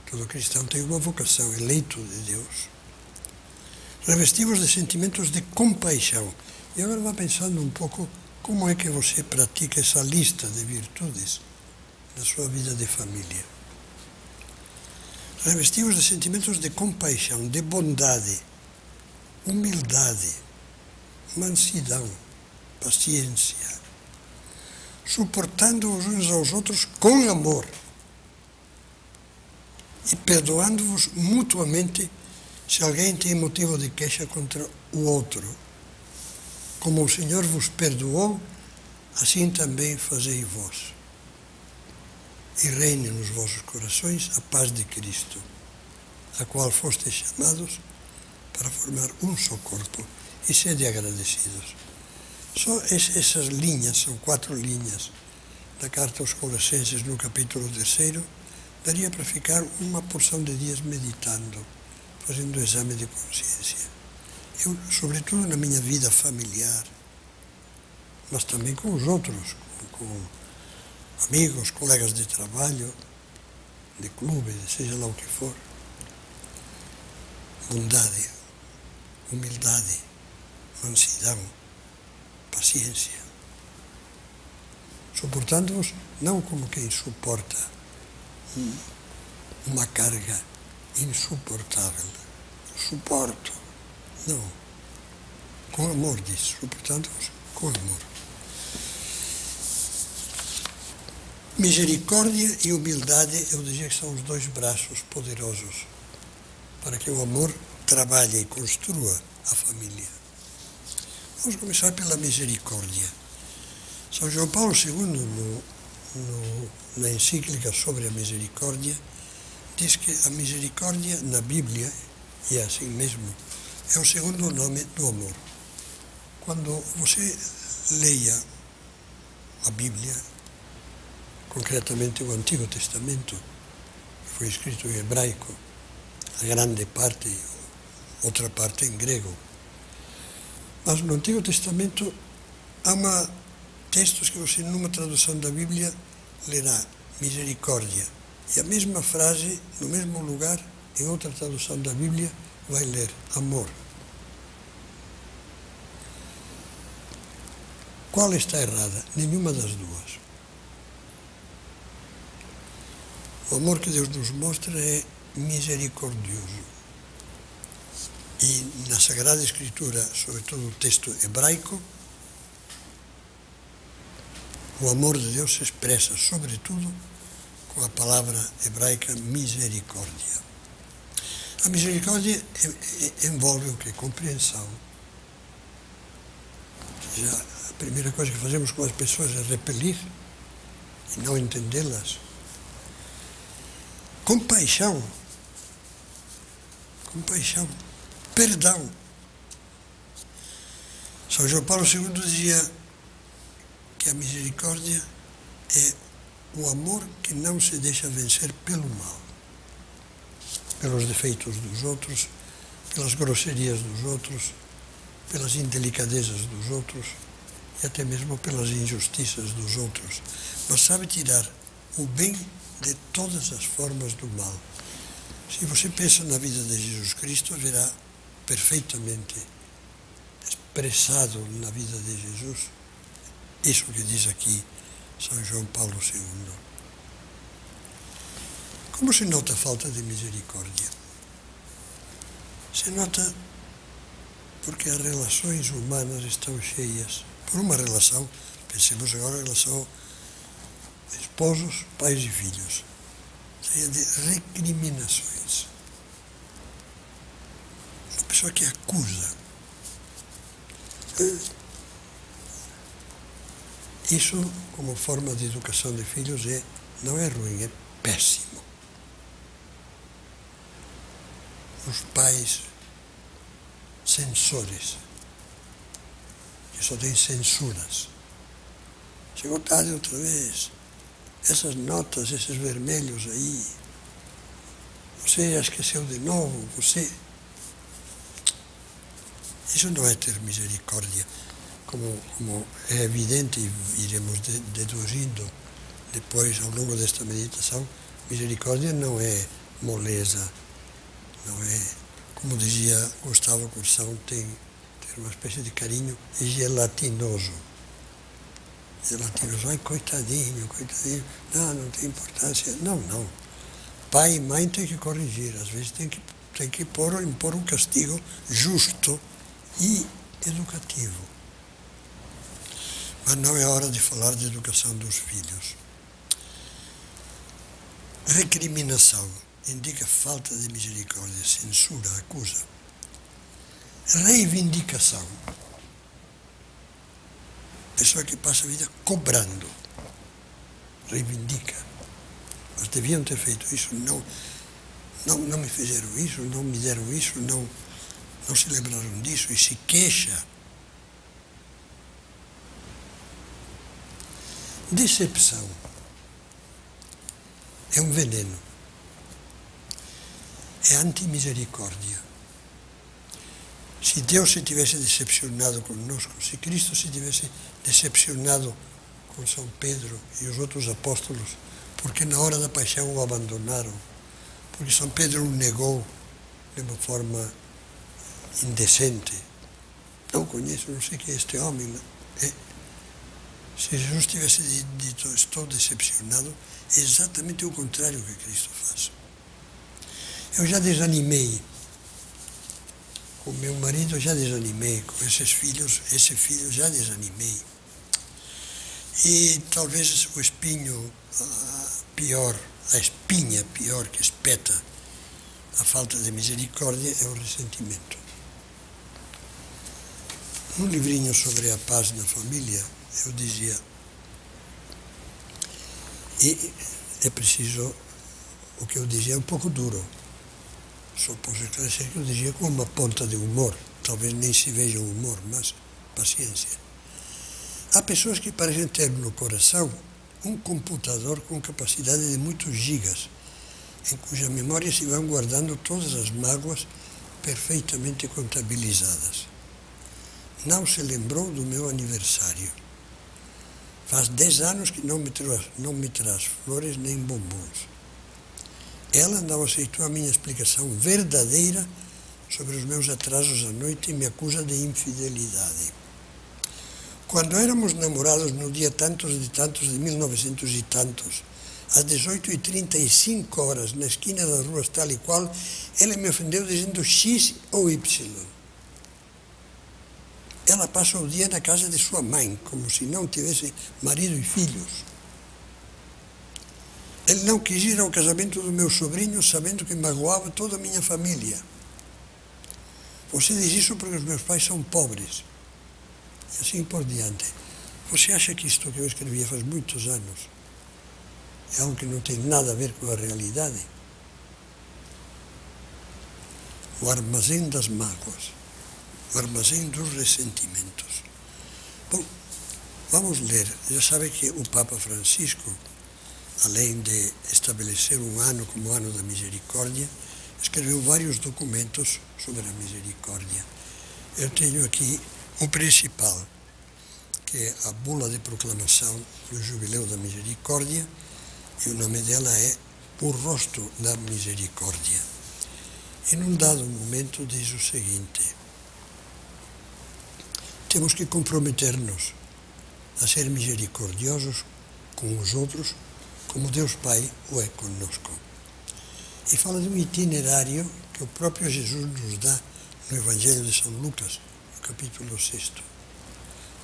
todo cristão tem uma vocação, eleito de Deus, revestivos de sentimentos de compaixão. E agora vá pensando um pouco como é que você pratica essa lista de virtudes na sua vida de família. Revestivos de sentimentos de compaixão, de bondade, humildade, mansidão, paciência, suportando-vos uns aos outros com amor e perdoando-vos mutuamente se alguém tem motivo de queixa contra o outro. Como o Senhor vos perdoou, assim também fazei vós. E reine nos vossos corações a paz de Cristo, a qual fostes chamados para formar um só corpo, e sede agradecidos. Só essas linhas, são 4 linhas, da carta aos Colossenses, no capítulo 3, daria para ficar uma porção de dias meditando, fazendo exame de consciência. Eu, sobretudo na minha vida familiar, mas também com os outros, com amigos, colegas de trabalho, de clube, seja lá o que for. Bondade, humildade, mansidão, paciência. Suportando-vos não como quem suporta uma carga insuportável. Suporto. Não. Com amor, diz. Suportando-vos com amor. Misericórdia e humildade, eu dizia que são os 2 braços poderosos para que o amor trabalhe e construa a família. Vamos começar pela misericórdia. São João Paulo II, na encíclica sobre a misericórdia, diz que a misericórdia na Bíblia, e é assim mesmo, é o segundo nome do amor. Quando você leia a Bíblia, concretamente o Antigo Testamento, que foi escrito em hebraico, a grande parte, outra parte em grego. Mas no Antigo Testamento há textos que você, numa tradução da Bíblia, lerá misericórdia. E a mesma frase, no mesmo lugar, em outra tradução da Bíblia, vai ler amor. Qual está errada? Nenhuma das duas. O amor que Deus nos mostra é misericordioso. E na Sagrada Escritura, sobretudo o texto hebraico, o amor de Deus se expressa, sobretudo, com a palavra hebraica misericórdia. A misericórdia envolve o quê? Compreensão. Já a primeira coisa que fazemos com as pessoas é repelir e não entendê-las. Compaixão. Compaixão. Perdão. São João Paulo II dizia que a misericórdia é o amor que não se deixa vencer pelo mal, pelos defeitos dos outros, pelas grosserias dos outros, pelas indelicadezas dos outros e até mesmo pelas injustiças dos outros, mas sabe tirar o bem de todas as formas do mal. Se você pensa na vida de Jesus Cristo, verá perfeitamente expressado na vida de Jesus isso que diz aqui São João Paulo II. Como se nota a falta de misericórdia? Se nota porque as relações humanas estão cheias, por uma relação, pensemos agora em relação a esposos, pais e filhos, cheia de recriminações. Uma pessoa que acusa. Isso, como forma de educação de filhos, não é ruim, é péssimo. Os pais censores, que só têm censuras. Chegou tarde outra vez. Essas notas, esses vermelhos aí. Você já esqueceu de novo, você... Isso não é ter misericórdia. Como é evidente, e iremos deduzindo depois, ao longo desta meditação, misericórdia não é moleza, não é, como dizia Gustavo Corsão, tem uma espécie de carinho gelatinoso. Gelatinoso, ai, coitadinho, não tem importância. Não. Pai e mãe têm que corrigir, às vezes tem que impor um castigo justo e educativo. Mas não é hora de falar de educação dos filhos. Recriminação indica falta de misericórdia, censura, acusa. Reivindicação. Pessoa que passa a vida cobrando. Reivindica. Mas deviam ter feito isso, não me fizeram isso, não me deram isso, não se lembraram disso e se queixa. Decepção é um veneno, é antimisericórdia. Se Deus se tivesse decepcionado conosco, se Cristo se tivesse decepcionado com São Pedro e os outros apóstolos, porque na hora da paixão o abandonaram, porque São Pedro o negou de uma forma indecente. Não conheço, não sei quem é este homem. Se Jesus tivesse dito, estou decepcionado, é exatamente o contrário que Cristo faz. Eu já desanimei. Com meu marido já desanimei. Com esse filho já desanimei. E talvez o espinho pior, a espinha pior que espeta a falta de misericórdia é o ressentimento. Num livrinho sobre a paz na família, eu dizia, e é preciso, o que eu dizia é um pouco duro, só posso esclarecer que eu dizia com uma ponta de humor, talvez nem se veja o humor, mas paciência. Há pessoas que parecem ter no coração um computador com capacidade de muitos gigas, em cuja memória se vão guardando todas as mágoas perfeitamente contabilizadas. Não se lembrou do meu aniversário. Faz 10 anos que não me traz flores nem bombons. Ela não aceitou a minha explicação verdadeira sobre os meus atrasos à noite e me acusa de infidelidade. Quando éramos namorados no dia tantos de 1900 e tantos, às 18h35, na esquina das ruas tal e qual, ela me ofendeu dizendo X ou Y. Ela passa o dia na casa de sua mãe, como se não tivesse marido e filhos. Ele não quis ir ao casamento do meu sobrinho, sabendo que magoava toda a minha família. Você diz isso porque os meus pais são pobres. E assim por diante. Você acha que isto que eu escrevia faz muitos anos é algo que não tem nada a ver com a realidade? O armazém das mágoas, o armazém dos ressentimentos. Bom, vamos ler. Já sabe que o Papa Francisco, além de estabelecer um ano como o ano da misericórdia, escreveu vários documentos sobre a misericórdia. Eu tenho aqui o principal, que é a bula de proclamação do Jubileu da Misericórdia, e o nome dela é O Rosto da Misericórdia. E num dado momento diz o seguinte: temos que comprometer-nos a ser misericordiosos com os outros, como Deus Pai o é conosco. E fala de um itinerário que o próprio Jesus nos dá no Evangelho de São Lucas, no capítulo 6.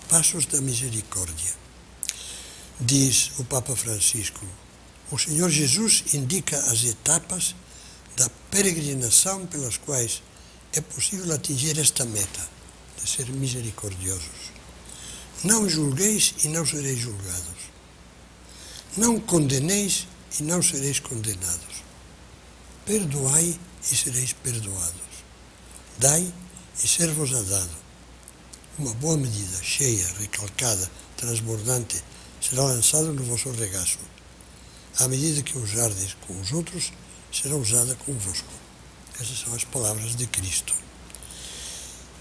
Passos da Misericórdia. Diz o Papa Francisco: o Senhor Jesus indica as etapas da peregrinação pelas quais é possível atingir esta meta, de ser misericordiosos. Não julgueis e não sereis julgados. Não condeneis e não sereis condenados. Perdoai e sereis perdoados. Dai e ser-vos-á dado. Uma boa medida, cheia, recalcada, transbordante, será lançada no vosso regaço. À medida que usardes com os outros, será usada convosco. Essas são as palavras de Cristo.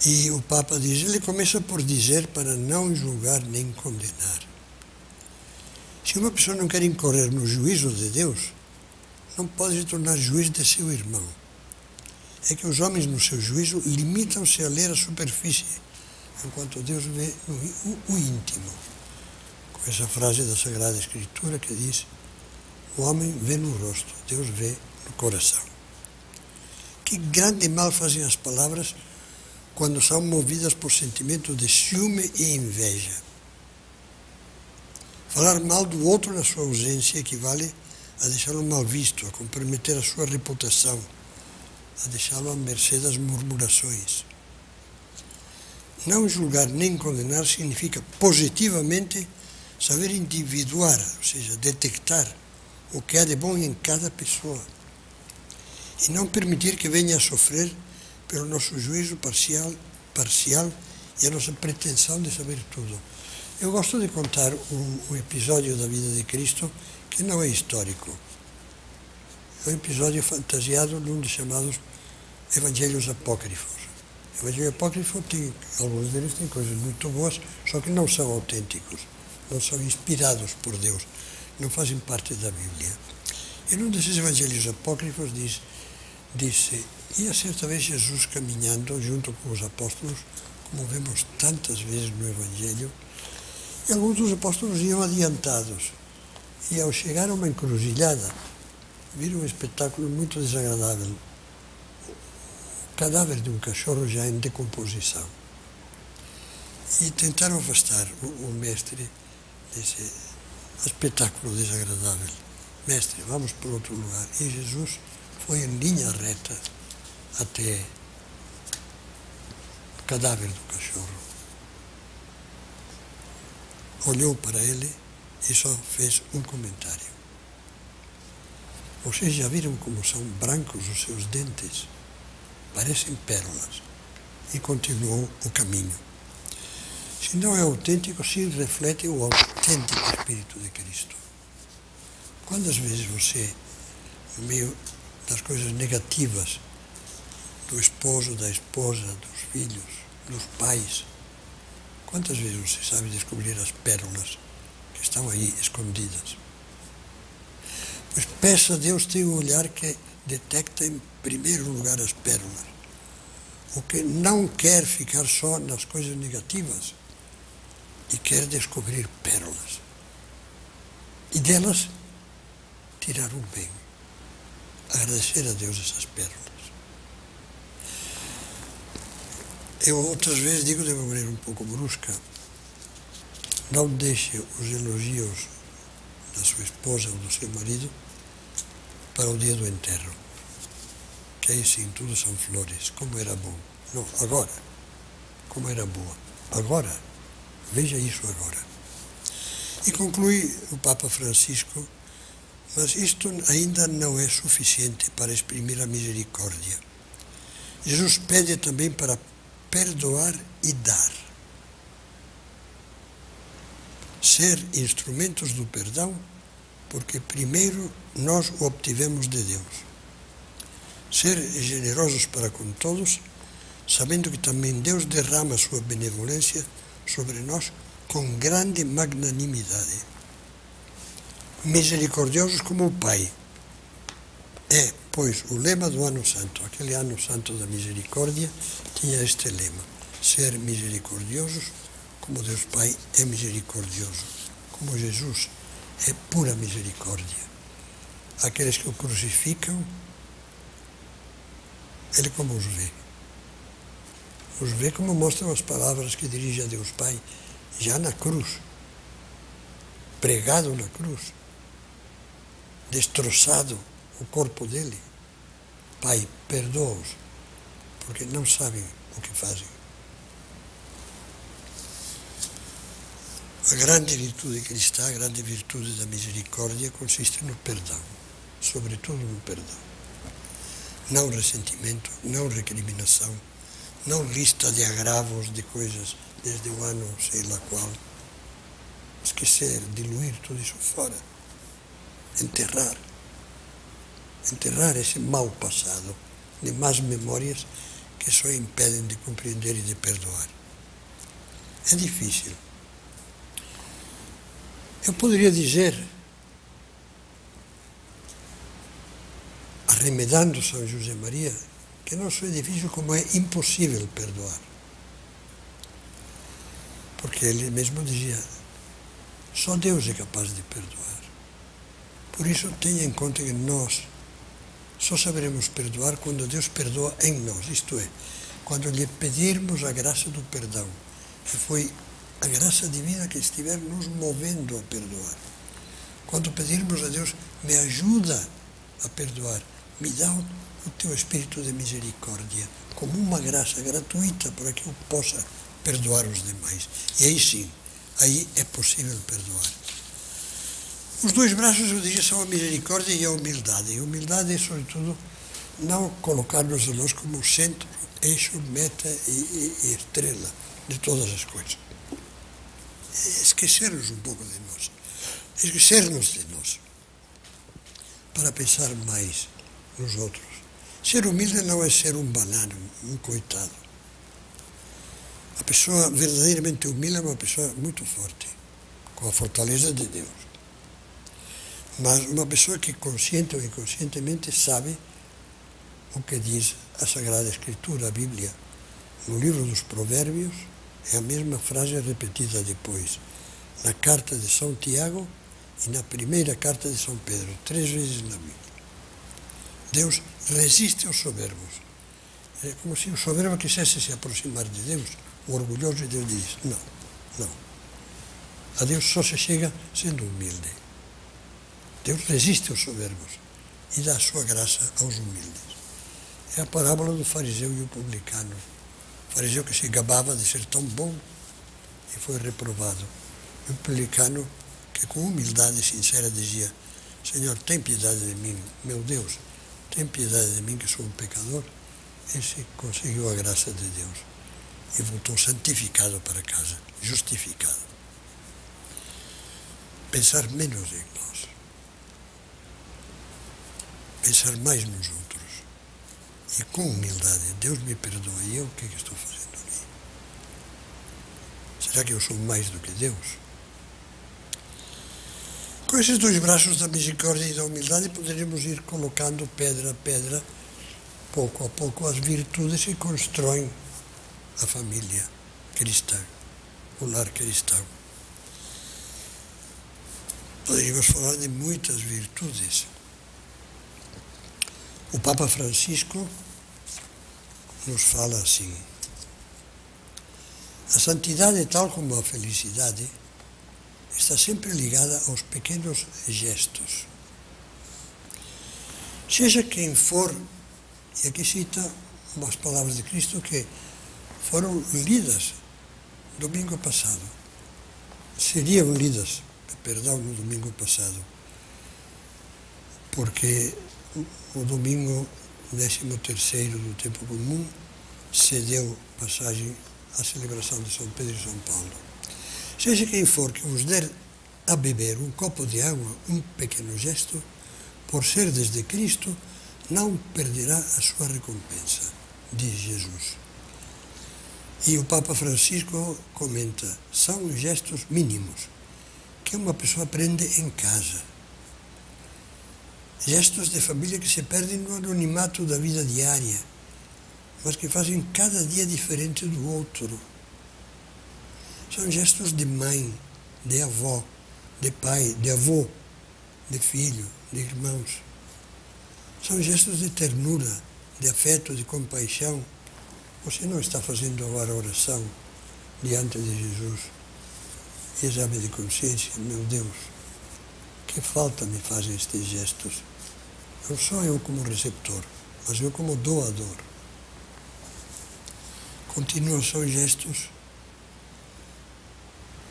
E o Papa diz, ele começa por dizer para não julgar nem condenar. Se uma pessoa não quer incorrer no juízo de Deus, não pode se tornar juiz de seu irmão. É que os homens, no seu juízo, limitam-se a ler a superfície, enquanto Deus vê o íntimo. Com essa frase da Sagrada Escritura que diz, o homem vê no rosto, Deus vê no coração. Que grande mal fazem as palavras quando são movidas por sentimento de ciúme e inveja. Falar mal do outro na sua ausência equivale a deixá-lo mal visto, a comprometer a sua reputação, a deixá-lo à mercê das murmurações. Não julgar nem condenar significa positivamente saber individuar, ou seja, detectar o que há de bom em cada pessoa e não permitir que venha a sofrer pelo nosso juízo parcial e a nossa pretensão de saber tudo. Eu gosto de contar um episódio da vida de Cristo que não é histórico. É um episódio fantasiado num dos chamados Evangelhos Apócrifos. O Evangelho Apócrifo tem, alguns deles têm coisas muito boas, só que não são autênticos, não são inspirados por Deus, não fazem parte da Bíblia. E num desses Evangelhos Apócrifos disse, ia certa vez Jesus caminhando junto com os apóstolos, como vemos tantas vezes no Evangelho, e alguns dos apóstolos iam adiantados. E ao chegar a uma encruzilhada, viram um espetáculo muito desagradável. O cadáver de um cachorro já em decomposição. E tentaram afastar o mestre desse espetáculo desagradável. Mestre, vamos para outro lugar. E Jesus foi em linha reta até o cadáver do cachorro. Olhou para ele e só fez um comentário. Vocês já viram como são brancos os seus dentes? Parecem pérolas. E continuou o caminho. Se não é autêntico, se reflete o autêntico Espírito de Cristo. Quantas vezes você, no meio das coisas negativas do esposo, da esposa, dos filhos, dos pais. Quantas vezes você sabe descobrir as pérolas que estão aí escondidas? Pois peça a Deus ter um olhar que detecta em primeiro lugar as pérolas. O que não quer ficar só nas coisas negativas e quer descobrir pérolas. E delas tirar o bem. Agradecer a Deus essas pérolas. Eu outras vezes digo de uma maneira um pouco brusca, não deixe os elogios da sua esposa ou do seu marido para o dia do enterro. Que aí sim, tudo são flores. Como era bom. Não, agora. Como era boa. Agora. Veja isso agora. E conclui o Papa Francisco, mas isto ainda não é suficiente para exprimir a misericórdia. Jesus pede também para perdoar e dar. Ser instrumentos do perdão, porque primeiro nós o obtivemos de Deus. Ser generosos para com todos, sabendo que também Deus derrama a sua benevolência sobre nós com grande magnanimidade. Misericordiosos como o Pai. É, pois, o lema do Ano Santo. Aquele Ano Santo da Misericórdia tinha este lema: ser misericordiosos como Deus Pai é misericordioso, como Jesus é pura misericórdia. Aqueles que o crucificam, Ele como os vê. Os vê como mostram as palavras que dirige a Deus Pai, já na cruz, pregado na cruz, destroçado o corpo dele. Pai, perdoa-os, porque não sabem o que fazem. A grande virtude cristã, a grande virtude da misericórdia consiste no perdão, sobretudo no perdão. Não ressentimento, não recriminação, não lista de agravos, de coisas desde o ano sei lá qual. Esquecer, diluir tudo isso fora. Enterrar esse mau passado de más memórias que só impedem de compreender e de perdoar. É difícil. Eu poderia dizer, arremedando São José Maria, que não só é difícil, como é impossível perdoar. Porque ele mesmo dizia, só Deus é capaz de perdoar. Por isso, tenha em conta que nós só saberemos perdoar quando Deus perdoa em nós, isto é, quando lhe pedirmos a graça do perdão, que foi a graça divina que estiver nos movendo a perdoar. Quando pedirmos a Deus, me ajuda a perdoar, me dá o teu espírito de misericórdia, como uma graça gratuita para que eu possa perdoar os demais. E aí sim, aí é possível perdoar. Os dois braços, eu diria, são a misericórdia e a humildade. E a humildade é, sobretudo, não colocar-nos a nós como centro, eixo, meta e estrela de todas as coisas. Esquecer-nos um pouco de nós. Esquecer-nos de nós. Para pensar mais nos outros. Ser humilde não é ser um banano, um coitado. A pessoa verdadeiramente humilde é uma pessoa muito forte, com a fortaleza de Deus. Mas uma pessoa que consciente ou inconscientemente sabe o que diz a Sagrada Escritura, a Bíblia. No livro dos Provérbios é a mesma frase repetida depois, na carta de São Tiago e na primeira carta de São Pedro, 3 vezes na Bíblia. Deus resiste aos soberbos. É como se o soberbo quisesse se aproximar de Deus, o orgulhoso, e Deus diz, não. A Deus só se chega sendo humilde. Deus resiste aos soberbos e dá a sua graça aos humildes. É a parábola do fariseu e o publicano. O fariseu que se gabava de ser tão bom e foi reprovado. E o publicano que com humildade sincera dizia, Senhor, tem piedade de mim, meu Deus, tem piedade de mim que sou um pecador. Esse conseguiu a graça de Deus e voltou santificado para casa, justificado. Pensar menos em nós. Pensar mais nos outros. e com humildade. Deus me perdoa, e eu o que estou fazendo ali? Será que eu sou mais do que Deus? Com esses dois braços da misericórdia e da humildade poderemos ir colocando pedra a pedra, pouco a pouco, as virtudes que constroem a família cristã, o lar cristão. Poderíamos falar de muitas virtudes. O Papa Francisco nos fala assim: a santidade, tal como a felicidade, está sempre ligada aos pequenos gestos. Seja quem for, e aqui cita umas palavras de Cristo que foram lidas domingo passado, seriam lidas, perdão, no domingo passado, porque o domingo 13º do tempo comum cedeu passagem à celebração de São Pedro e São Paulo. Seja quem for que vos der a beber um copo de água, um pequeno gesto, por serdes de Cristo, não perderá a sua recompensa, diz Jesus. E o Papa Francisco comenta, são gestos mínimos que uma pessoa aprende em casa. Gestos de família que se perdem no anonimato da vida diária, mas que fazem cada dia diferente do outro. São gestos de mãe, de avó, de pai, de avô, de filho, de irmãos. São gestos de ternura, de afeto, de compaixão. Você não está fazendo agora oração diante de Jesus? Exame de consciência, meu Deus, que falta me fazem estes gestos. Não só eu como receptor, mas eu como doador. Continuam, são gestos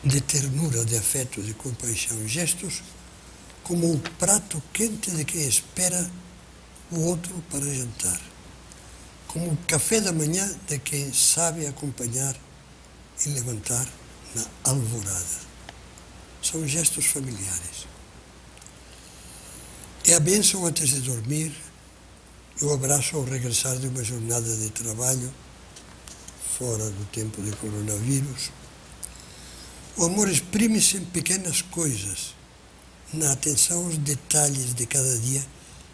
de ternura, de afeto, de compaixão. Gestos como um prato quente de quem espera o outro para jantar. Como o café da manhã de quem sabe acompanhar e levantar na alvorada. São gestos familiares. É a bênção antes de dormir, e o abraço ao regressar de uma jornada de trabalho, fora do tempo de coronavírus. O amor exprime-se em pequenas coisas, na atenção aos detalhes de cada dia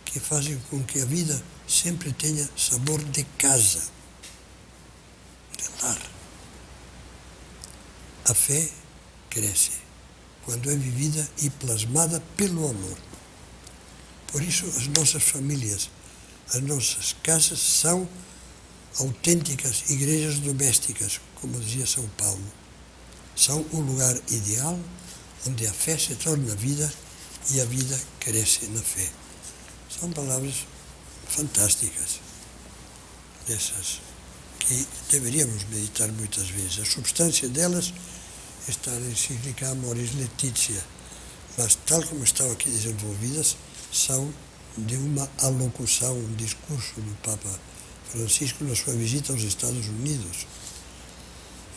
que fazem com que a vida sempre tenha sabor de casa, de lar. A fé cresce quando é vivida e plasmada pelo amor. Por isso, as nossas famílias, as nossas casas são autênticas igrejas domésticas, como dizia São Paulo. São o lugar ideal onde a fé se torna vida e a vida cresce na fé. São palavras fantásticas, dessas que deveríamos meditar muitas vezes. A substância delas está na encíclica Amoris Laetitia, mas tal como estão aqui desenvolvidas, são de uma alocução, um discurso do Papa Francisco na sua visita aos Estados Unidos,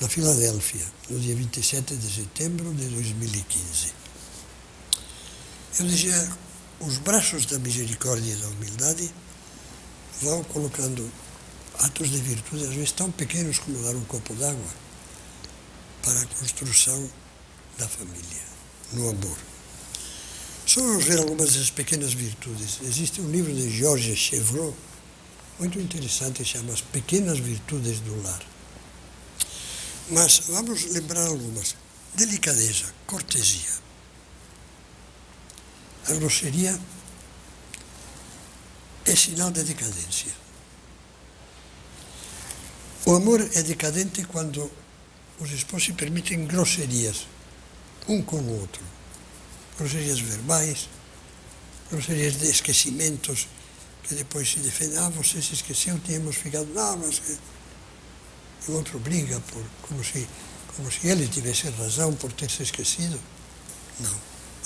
na Filadélfia, no dia 27 de setembro de 2015. Eu dizia, os braços da misericórdia e da humildade vão colocando atos de virtude, às vezes tão pequenos como dar um copo d'água, para a construção da família, no amor. Só vamos ver algumas dessas pequenas virtudes. Existe um livro de Georges Chevreul, muito interessante, que chama As Pequenas Virtudes do Lar. Mas vamos lembrar algumas. Delicadeza, cortesia. A grosseria é sinal de decadência. O amor é decadente quando os esposos se permitem grosserias, um com o outro. Grosserias verbais, grosserias de esquecimentos, que depois se defendem, você se esqueceu, tínhamos ficado, não, mas... E o outro briga, como se ele tivesse razão por ter se esquecido. Não.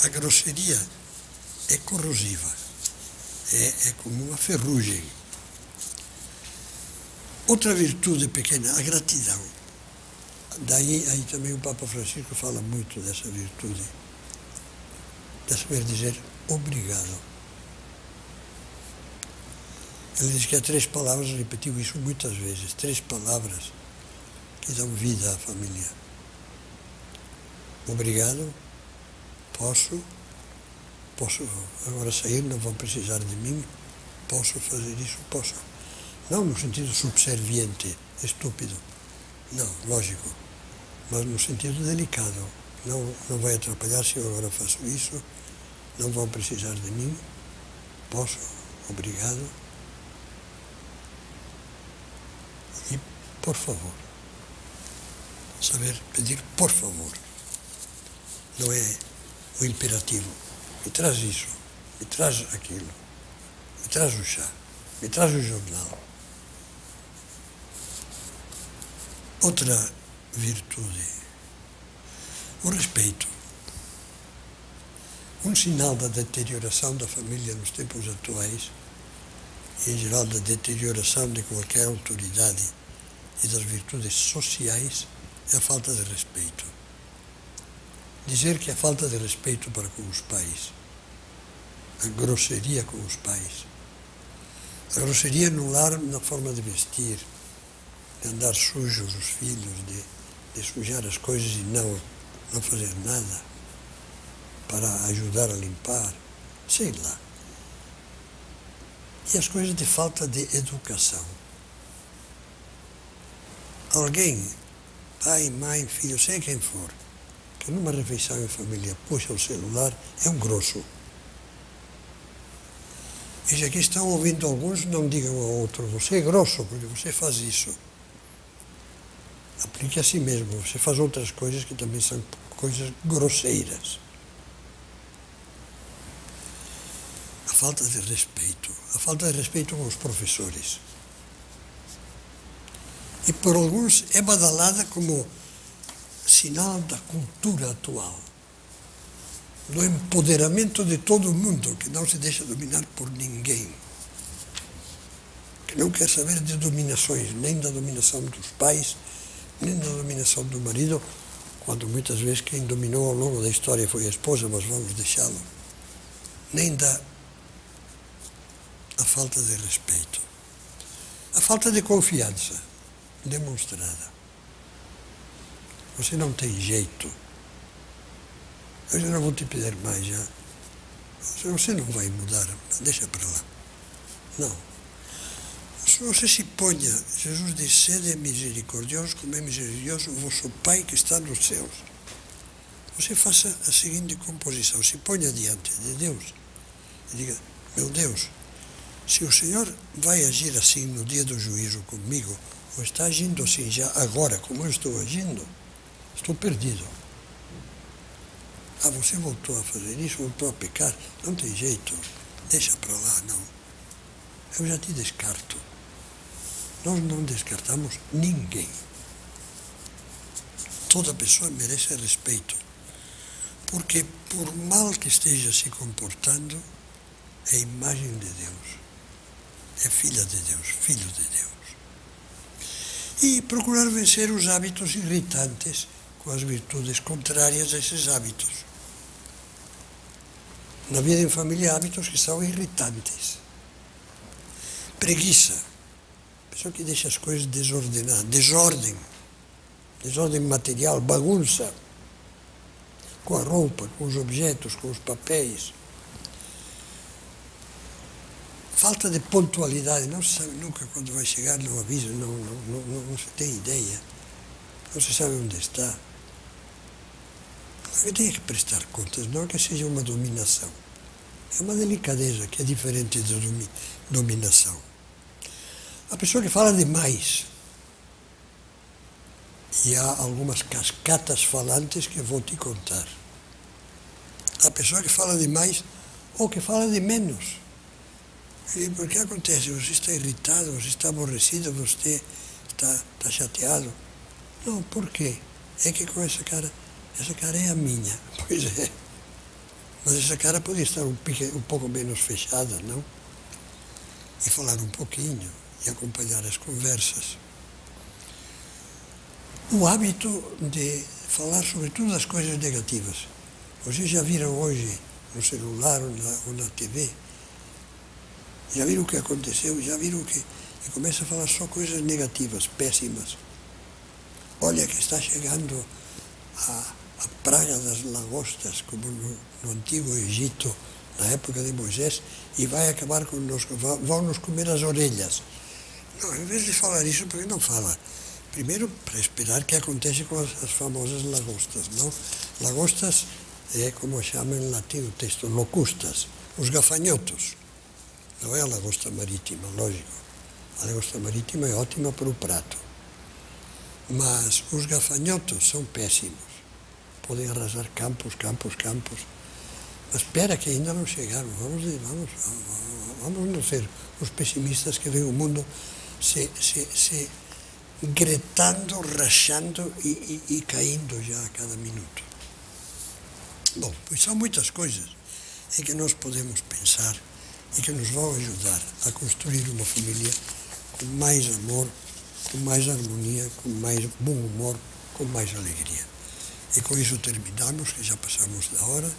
A grosseria é corrosiva, é como uma ferrugem. Outra virtude pequena, a gratidão. Daí também o Papa Francisco fala muito dessa virtude, de saber dizer obrigado. Ele diz que há 3 palavras, repetiu isso muitas vezes, 3 palavras que dão vida à família. Obrigado, posso agora sair, não vão precisar de mim, posso fazer isso, posso. Não no sentido subserviente, estúpido, não, lógico, mas no sentido delicado. Não vai atrapalhar se eu agora faço isso, não vão precisar de mim, posso, obrigado. E, por favor, saber pedir por favor, não é o imperativo. Me traz isso, me traz aquilo, me traz o chá, me traz o jornal. Outra virtude, o respeito. Um sinal da deterioração da família nos tempos atuais, e em geral da deterioração de qualquer autoridade e das virtudes sociais, é a falta de respeito. Dizer que a falta de respeito para com os pais, a grosseria com os pais, a grosseria no lar na forma de vestir, de andar sujos os filhos, de sujar as coisas e não fazer nada para ajudar a limpar, sei lá. E as coisas de falta de educação. Alguém, pai, mãe, filho, sei quem for, que numa refeição em família puxa o celular, é um grosso. E já que estão ouvindo alguns, não digam ao outro, você é grosso, porque você faz isso. Aplique a si mesmo, você faz outras coisas que também são coisas grosseiras. A falta de respeito com os professores. E por alguns é badalada como sinal da cultura atual, do empoderamento de todo mundo, que não se deixa dominar por ninguém, que não quer saber de dominações, nem da dominação dos pais, nem da dominação do marido, quando muitas vezes quem dominou ao longo da história foi a esposa, mas vamos deixá-lo, nem da falta de respeito, a falta de confiança demonstrada. Você não tem jeito, eu já não vou te pedir mais, já. Você não vai mudar, deixa para lá. Não. Você se ponha, Jesus diz, sede misericordioso, como é misericordioso o vosso Pai que está nos céus. Você faça a seguinte composição, se ponha diante de Deus e diga, meu Deus, se o Senhor vai agir assim no dia do juízo comigo, ou está agindo assim já agora, como eu estou agindo, estou perdido. Você voltou a fazer isso, voltou a pecar, não tem jeito, deixa para lá, não. Eu já te descarto. Nós não descartamos ninguém. Toda pessoa merece respeito, porque por mal que esteja se comportando, é imagem de Deus, é filha de Deus, filho de Deus. E procurar vencer os hábitos irritantes com as virtudes contrárias a esses hábitos. Na vida em família, há hábitos que são irritantes. Preguiça, pessoa que deixa as coisas desordenadas, desordem material, bagunça, com a roupa, com os objetos, com os papéis. Falta de pontualidade, não se sabe nunca quando vai chegar, não avisa, não se tem ideia, não se sabe onde está. Ele tem que prestar contas, não é que seja uma dominação. É uma delicadeza que é diferente da dominação. A pessoa que fala demais, e há algumas cascatas falantes que eu vou te contar. A pessoa que fala demais ou que fala de menos. E por que acontece? Você está irritado, você está aborrecido, você está chateado. Não, por quê? É que com essa cara é a minha. Pois é. Mas essa cara podia estar um pouco menos fechada, não? E falar um pouquinho, e acompanhar as conversas. O hábito de falar sobre todas as coisas negativas. Vocês já viram hoje, no celular ou na TV, Já viram o que aconteceu? Já viram que... E começa a falar só coisas negativas, péssimas. Olha que está chegando a praga das lagostas, como no Antigo Egito, na época de Moisés, e vai acabar conosco, vão nos comer as orelhas. Não, em vez de falar isso, por que não fala? Primeiro, para esperar o que acontece com as famosas lagostas, não? Lagostas é como chama em latim o texto, locustas, os gafanhotos. Não é a lagosta marítima, lógico. A lagosta marítima é ótima para o prato. Mas os gafanhotos são péssimos. Podem arrasar campos. Mas espera que ainda não chegaram. Vamos não ser os pessimistas que veem o mundo se gretando, rachando e caindo já a cada minuto. Bom, pois são muitas coisas em que nós podemos pensar e que nos vão ajudar a construir uma família com mais amor, com mais harmonia, com mais bom humor, com mais alegria. E com isso terminamos, que já passamos da hora,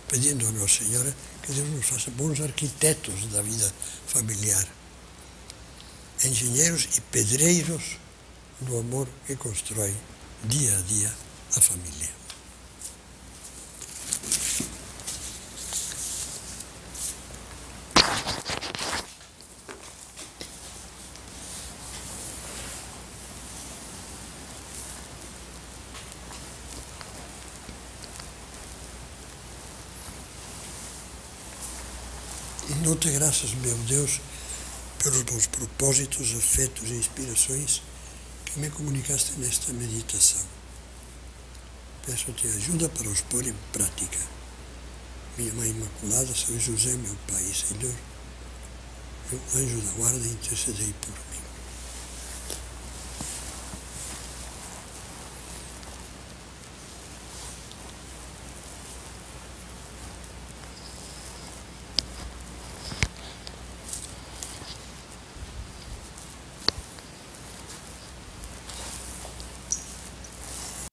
pedindo a Nossa Senhora que Deus nos faça bons arquitetos da vida familiar, engenheiros e pedreiros do amor que constrói dia a dia a família. Dou-te graças, meu Deus, pelos bons propósitos, afetos e inspirações que me comunicaste nesta meditação. Peço-te ajuda para os pôr em prática. Minha Mãe Imaculada, São José, meu Pai e Senhor, meu anjo da guarda, intercedei por mim.